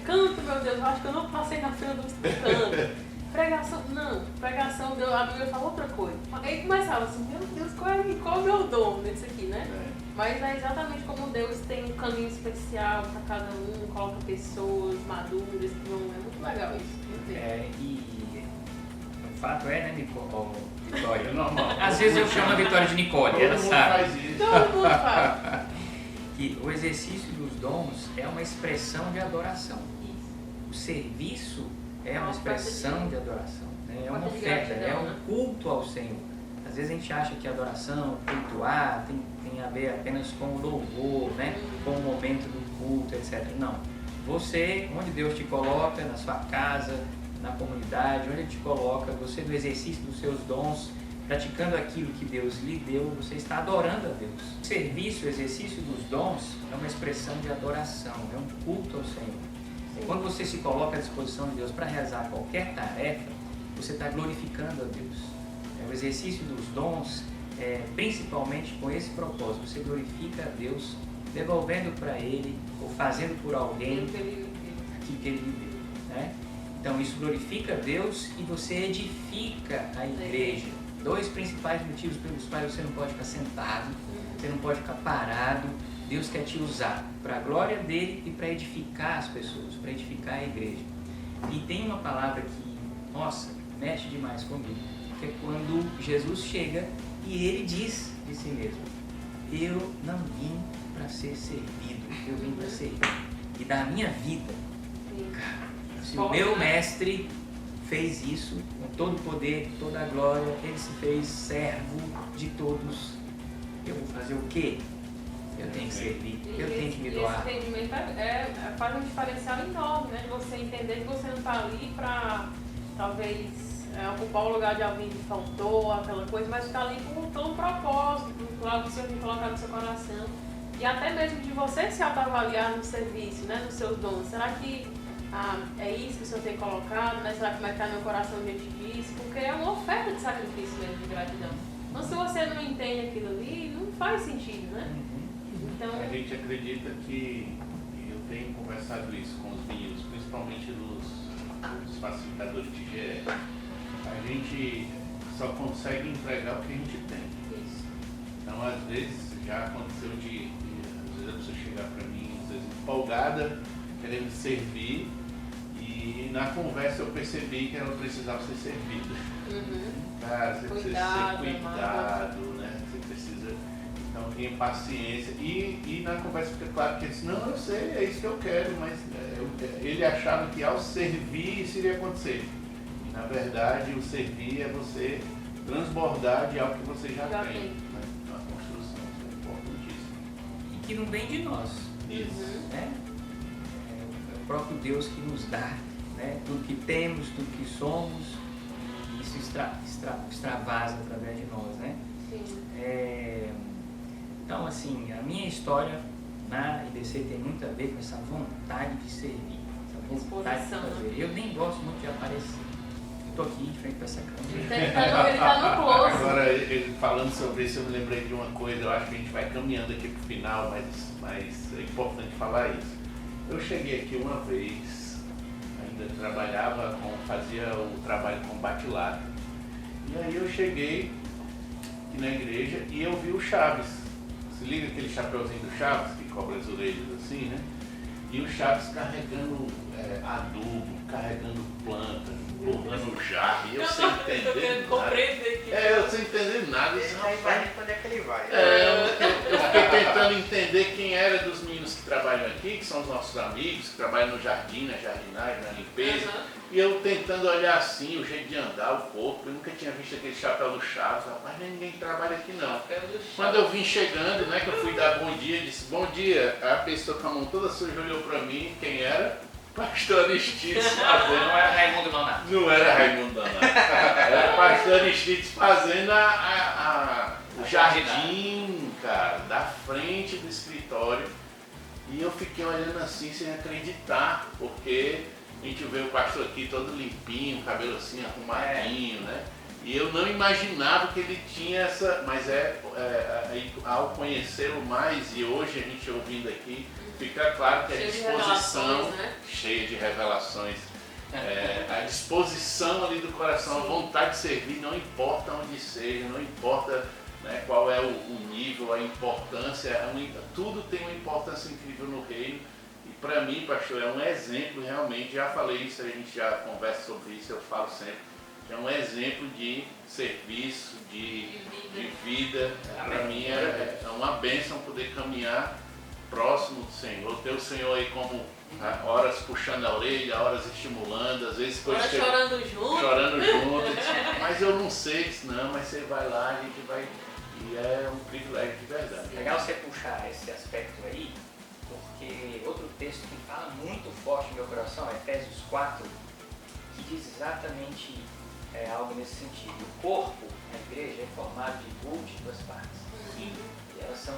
Canto, meu Deus, eu acho que eu não passei na fila dos cantos. Pregação, não, pregação, a Bíblia fala outra coisa. Aí começava assim, meu Deus, qual é o meu dom nisso aqui, né? Mas é exatamente como Deus tem um caminho especial para cada um, coloca pessoas maduras, que vão, é muito legal isso. E o fato né, Vitória? É normal. Às vezes eu chamo a Vitória de Nicole, ela sabe. Todo mundo faz. Que o exercício dos dons é uma expressão de adoração. O serviço é uma expressão de adoração, né? É uma oferta, é um culto ao Senhor. Às vezes a gente acha que a adoração, cultuar, tem a ver apenas com o louvor, né? Com o momento do culto, etc. Não. Você, onde Deus te coloca, na sua casa, na comunidade, onde Ele te coloca, você no exercício dos seus dons, praticando aquilo que Deus lhe deu, você está adorando a Deus. O serviço, o exercício dos dons é uma expressão de adoração, é um culto ao Senhor. Quando você se coloca à disposição de Deus para realizar qualquer tarefa, você está glorificando a Deus. O exercício dos dons, principalmente com esse propósito, você glorifica a Deus, devolvendo para Ele ou fazendo por alguém aquilo que Ele lhe deu. Né? Então isso glorifica a Deus e você edifica a igreja. Dois principais motivos pelos quais você não pode ficar sentado, você não pode ficar parado. Deus quer te usar para a glória dele e para edificar as pessoas, para edificar a igreja. E tem uma palavra que, nossa, mexe demais comigo, que é quando Jesus chega e ele diz de si mesmo: eu não vim para ser servido, eu vim para servir. E da minha vida, cara, se o meu mestre fez isso com todo o poder, toda a glória, ele se fez servo de todos, eu vou fazer o quê? eu tenho que servir, eu E tenho que me esse doar. entendimento faz um diferencial enorme, né? De você entender que você não está ali para, talvez, ocupar o lugar de alguém que faltou, aquela coisa, mas está ali pelo propósito, por algo que o Senhor tem colocado no seu coração. E até mesmo de você se autoavaliar no serviço, né? Nos seus dons. Será que é isso que o Senhor tem colocado, né? Será que vai estar no meu coração diante disso? Porque é uma oferta de sacrifício mesmo, de gratidão. Então, se você não entende aquilo ali, não faz sentido, né? Então, A gente acredita que, e eu tenho conversado isso com os meninos, principalmente dos facilitadores de GE, a gente só consegue entregar o que a gente tem. isso. Então, às vezes, já aconteceu às vezes a pessoa chegar para mim, às vezes empolgada, querendo servir, e na conversa eu percebi que ela precisava ser servida. Cara, você precisa ser cuidado, né? Você precisa, então, ter paciência. E na conversa fica claro que ele disse, não, eu sei, é isso que eu quero, mas ele achava que ao servir isso iria acontecer. E, na verdade, o servir é você transbordar de algo que você já tem. Né? Então, a construção é importantíssima. E que não vem de nós. Isso. Né? É o próprio Deus que nos dá, né? Tudo que temos, tudo que somos, e isso extravasa através de nós, né? Sim. Então, assim, a minha história na IBC tem muito a ver com essa vontade de servir, essa vontade de fazer. Eu nem gosto muito de aparecer. Eu tô aqui de frente para essa câmera. Ele tá no close. Agora, ele falando sobre isso, eu me lembrei de uma coisa, eu acho que a gente vai caminhando aqui pro final, mas é importante falar isso. Eu cheguei aqui uma vez, ainda fazia o trabalho com bate-lata. E aí eu cheguei aqui na igreja e eu vi o Chaves. Se liga aquele chapeuzinho do Chaves, que cobre as orelhas assim, né? E o Chaves carregando adubo, carregando planta, empurrando jarro, e eu sem entender nada. Eu sem entender nada. Ele tá imaginando quando é que ele vai. Eu fiquei tentando entender quem era dos meninos que trabalham aqui, que são os nossos amigos, que trabalham no jardim, na jardinagem, na limpeza. E eu tentando olhar assim, o jeito de andar, o corpo. Eu nunca tinha visto aquele chapéu do Chaves, mas ninguém trabalha aqui não. Quando eu vim chegando, né, que eu fui dar bom dia, disse bom dia. A pessoa com a mão toda suja olhou pra mim, quem era? Pastor Aristides fazendo. Não era Raimundo Nonato. Não era Raimundo Nonato. Era Pastor Aristides fazendo o jardim, cara, da frente do escritório. E eu fiquei olhando assim sem acreditar, porque a gente vê o pastor aqui todo limpinho, cabelo assim arrumadinho, né? E eu não imaginava que ele tinha essa, mas ao conhecê-lo mais e hoje a gente ouvindo aqui, fica claro que a disposição, cheia de revelações, a disposição ali do coração, a vontade de servir, não importa onde seja, não importa, né, qual é o nível, a importância, tudo tem uma importância incrível no reino. E para mim, pastor, é um exemplo realmente, já falei isso, a gente já conversa sobre isso, eu falo sempre, é um exemplo de serviço, de vida. Para mim é uma bênção poder caminhar próximo do Senhor, ter o Senhor aí como horas puxando a orelha, horas estimulando, às vezes coisas chorando junto, mas eu não sei, não, mas você vai lá, a gente vai, e é um privilégio de verdade. Legal você puxar esse aspecto aí, porque outro texto que fala muito forte no meu coração é Efésios 4, que diz exatamente algo nesse sentido. O corpo, a igreja, é formado de múltiplas partes. E elas são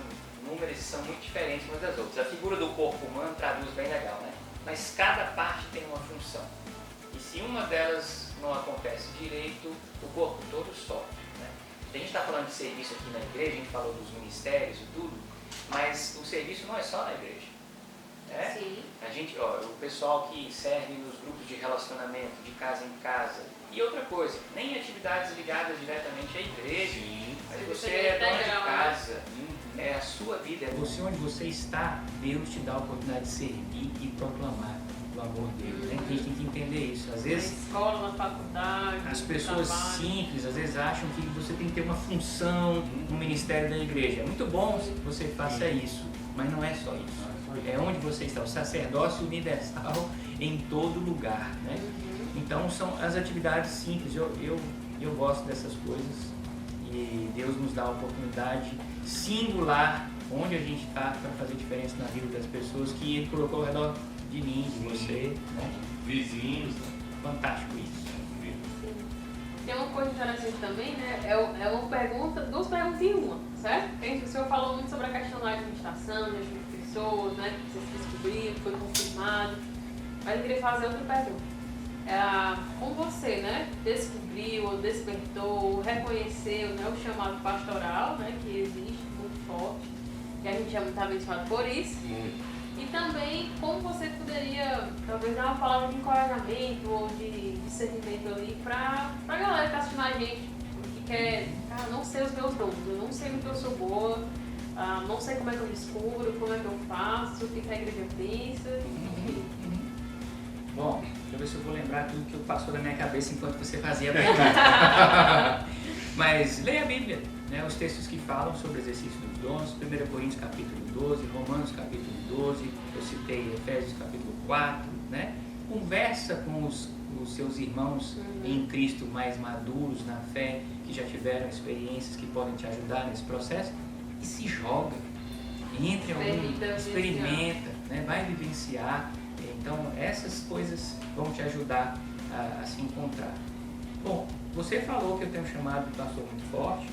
números são muito diferentes umas das outras. A figura do corpo humano traduz bem legal, né? Mas cada parte tem uma função. E se uma delas não acontece direito, o corpo todo sofre, né? A gente está falando de serviço aqui na igreja, a gente falou dos ministérios e tudo, mas o serviço não é só na igreja. Né? Sim. A gente, o pessoal que serve nos grupos de relacionamento, de casa em casa. E outra coisa, nem atividades ligadas diretamente à igreja. Sim. Mas você é dona de casa. É a sua vida, é você onde você está, Deus te dá a oportunidade de servir e proclamar o amor dele. Né? A gente tem que entender isso. Às vezes, na escola, na faculdade, as pessoas simples, às vezes acham que você tem que ter uma função no ministério da igreja. É muito bom que você faça isso, mas não é só isso. É onde você está, o sacerdócio universal em todo lugar. Né? Então são as atividades simples. Eu gosto dessas coisas. E Deus nos dá a oportunidade singular, onde a gente está para fazer diferença na vida das pessoas que Ele colocou ao redor de mim, de você, né? Vizinhos. Fantástico isso. Tem uma coisa interessante também, né? É uma pergunta, duas perguntas em uma, certo? O senhor falou muito sobre a questão da administração, de ajuda de pessoas, né? Que você descobriu, que foi confirmado. Mas eu queria fazer outra pergunta. Como você, né, descobriu, ou despertou, reconheceu, né, o chamado pastoral, né, que existe muito forte, e a gente já está abençoado por isso. E também como você poderia, talvez, dar uma palavra de encorajamento ou de discernimento ali para a galera que está assistindo a gente, que quer, cara, não sei os meus dons, eu não sei no que eu sou boa, não sei como é que eu descubro, como é que eu faço, o que a igreja pensa, enfim. Bom, deixa eu ver se eu vou lembrar tudo que passou na minha cabeça enquanto você fazia a pergunta. Mas leia a Bíblia, né? Os textos que falam sobre o exercício dos dons, 1 Coríntios capítulo 12, Romanos capítulo 12, eu citei Efésios capítulo 4, né? Conversa com os seus irmãos em Cristo mais maduros na fé, que já tiveram experiências que podem te ajudar nesse processo, e se joga, entre algum, experimenta, né? Vai vivenciar. Então, essas coisas vão te ajudar a se encontrar. Bom, você falou que eu tenho um chamado de pastor muito forte.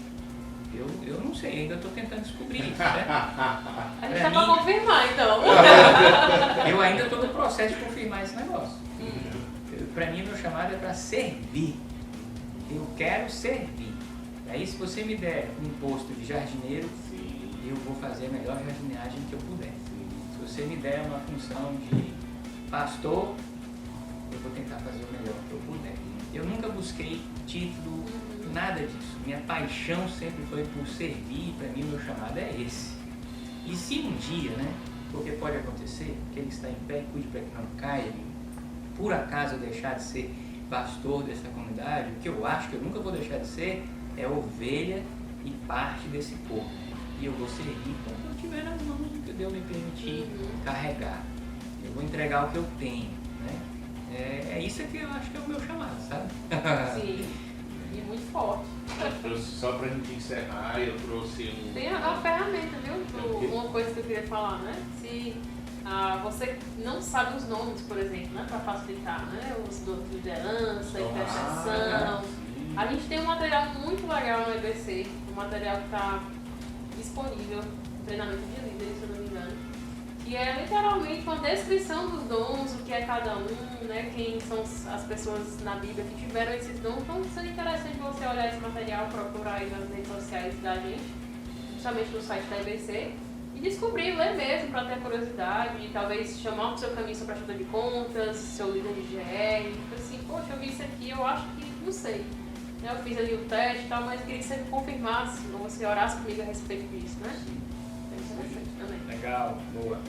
Eu não sei, ainda estou tentando descobrir isso, né? A gente está para confirmar, então. Eu ainda estou no processo de confirmar esse negócio. Para mim, meu chamado é para servir. Eu quero servir. Aí, se você me der um posto de jardineiro, eu vou fazer a melhor jardinagem que eu puder. Se você me der uma função de pastor, eu vou tentar fazer o melhor que eu puder. Eu nunca busquei título, nada disso. Minha paixão sempre foi por servir, e para mim meu chamado é esse. E se um dia, né, porque pode acontecer, que ele está em pé, cuide para que não caia, por acaso eu deixar de ser pastor dessa comunidade, o que eu acho que eu nunca vou deixar de ser, é ovelha e parte desse corpo. E eu vou servir quando eu tiver nas mãos do que Deus me permitir carregar. Eu vou entregar o que eu tenho, né? É isso que eu acho que é o meu chamado, sabe? Sim, e muito forte. Só pra gente encerrar, eu trouxe um... Tem a ferramenta, viu? Uma coisa que eu queria falar, né? Se você não sabe os nomes, por exemplo, né? Para facilitar, né? Os dons de liderança, intercessão. A gente tem um material muito legal no EBC, um material que está disponível, um treinamento de líderes, se eu não me engano, que é literalmente uma descrição dos dons, o que é cada um, né, quem são as pessoas na Bíblia que tiveram esses dons. Então, seria interessante você olhar esse material, procurar aí nas redes sociais da gente, justamente no site da EBC, e descobrir, ler mesmo, para ter curiosidade, e talvez chamar para o seu caminho sobre prestador de contas, seu líder de GR, assim, poxa, eu vi isso aqui, eu acho que, não sei. Eu fiz ali o teste e tal, mas queria que você me confirmasse, ou você orasse comigo a respeito disso, né? É interessante também. Legal, boa.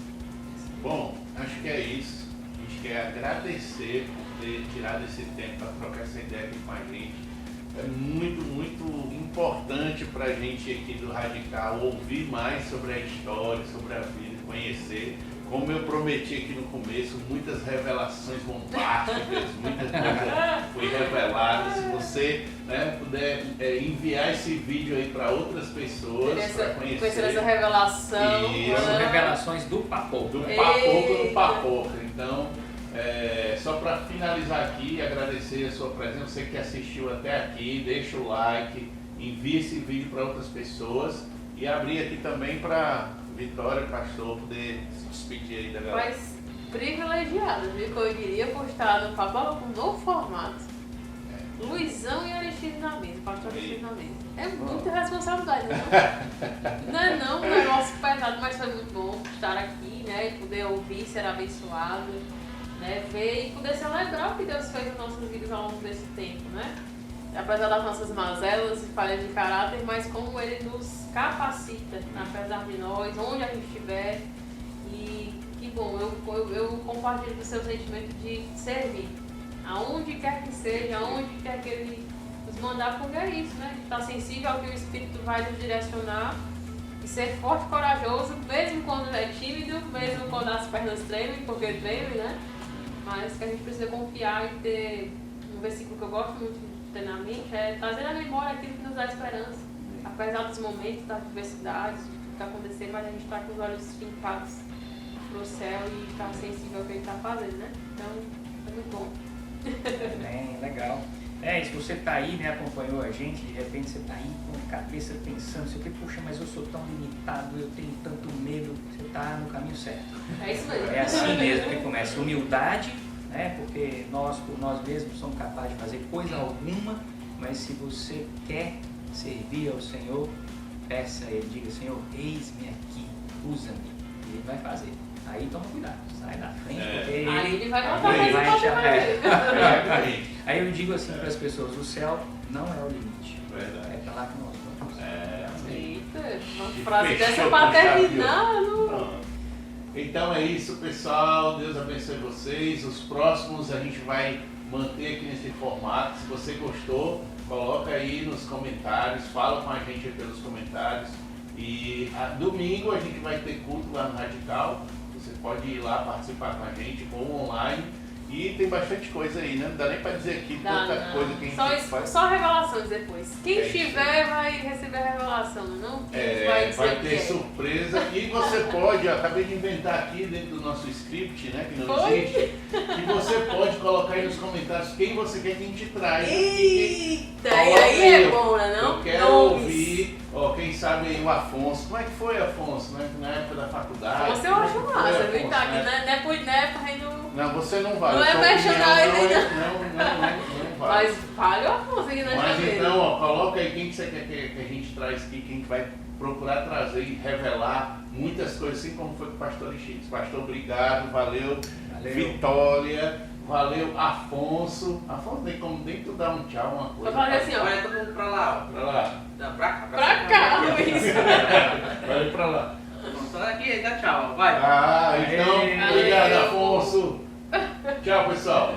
Bom, acho que é isso. A gente quer agradecer por ter tirado esse tempo para trocar essa ideia aqui com a gente. É muito, muito importante para a gente aqui do Radical ouvir mais sobre a história, sobre a vida, conhecer. Como eu prometi aqui no começo, muitas revelações bombásticas, muita coisa foi revelada. Se você, né, puder enviar esse vídeo aí para outras pessoas para conhecer essa revelação. São revelações do Papoco. Do Papoco no Papoca. Então, só para finalizar aqui, agradecer a sua presença, você que assistiu até aqui, deixa o like, envia esse vídeo para outras pessoas e abrir aqui também para Vitória, pastor, poder se despedir aí da galera. Mas privilegiada, viu? Que eu iria postar no Papoca com um novo formato. Luizão e Aristide na mesa, pastor Aristide na mesa. É muita responsabilidade, não? Não é não, um negócio pesado, mas foi muito bom estar aqui, né? E poder ouvir, ser abençoado, né? Ver e poder celebrar o que Deus fez nas nossas vidas ao longo desse tempo, né? Apesar das nossas mazelas e falhas de caráter, mas como Ele nos capacita, apesar de nós, onde a gente estiver. E que bom, eu compartilho do seu sentimento de servir. Aonde quer que seja, aonde quer que Ele nos mandar, porque é isso, né? Estar sensível ao que o Espírito vai nos direcionar e ser forte e corajoso, mesmo quando é tímido, mesmo quando as pernas tremem, porque tremem, né? Mas que a gente precisa confiar e ter um versículo que eu gosto muito plenamente, é trazer à memória aquilo que nos dá esperança, apesar dos momentos, das adversidades, que acontecer, mas a gente está com os olhos fincados pro céu e tá sensível ao que ele tá fazendo, né? Então, é muito bom. Bem, legal. E se você tá aí, né, acompanhou a gente, de repente você tá aí com a cabeça pensando, você fica, puxa, mas eu sou tão limitado, eu tenho tanto medo, você tá no caminho certo. É isso mesmo. É assim mesmo que começa. Humildade, né, porque nós, por nós mesmos, somos capazes de fazer coisa alguma, mas se você quer servir ao Senhor, peça a Ele, diga, Senhor, eis-me aqui, usa-me, e Ele vai fazer. Aí toma cuidado, sai da frente, porque Aí ele vai botar ele vai mais chamar. É. Aí eu digo assim para as pessoas, o céu não é o limite. Verdade. É para lá que nós vamos. Eita, uma E frase fechou dessa com pra chave de terminar, não. Pronto. Então é isso, pessoal. Deus abençoe vocês. Os próximos a gente vai manter aqui nesse formato. Se você gostou, coloca aí nos comentários, fala com a gente aí pelos comentários. E domingo a gente vai ter culto lá no Radical. Você pode ir lá participar com a gente, ou online. E tem bastante coisa aí, né? Não dá nem pra dizer aqui tanta coisa que a gente faz. Só revelações depois. Quem É estiver vai receber a revelação, não? Quem Vai dizer ter que surpresa. E você pode, ó, acabei de inventar aqui dentro do nosso script, né? Que não Foi? existe. Que você pode colocar aí nos comentários quem você quer que a gente traz. Eita, e Coloca aí é bom, né? Não? Eu quero Nomes. ouvir, ó, quem sabe aí o Afonso. Como é que foi, Afonso, né? Na época da faculdade? Você eu acho Como é que massa, foi, viu? Tá Afonso, aqui, né? não é pra gente não. Não, você não vai. Não é Sua merchandising, opinião não vai. Mas vale o Afonso aqui na Mas janeiro. então, ó, coloca aí quem que você quer que a gente traz aqui, quem que vai procurar trazer e revelar muitas coisas, assim como foi com o pastor Chiques. Pastor, obrigado, valeu. Vitória, valeu, Afonso. Afonso, tem como nem tu dar um tchau, uma coisa. Vai fazer assim, ó. Olha todo mundo pra lá, ó. Pra lá. Não, pra cá. Pra cá, Luiz. Vai pra lá. Só daqui, dá tchau, ó. Vai. Então, Valeu. obrigado, Afonso. Tchau, pessoal.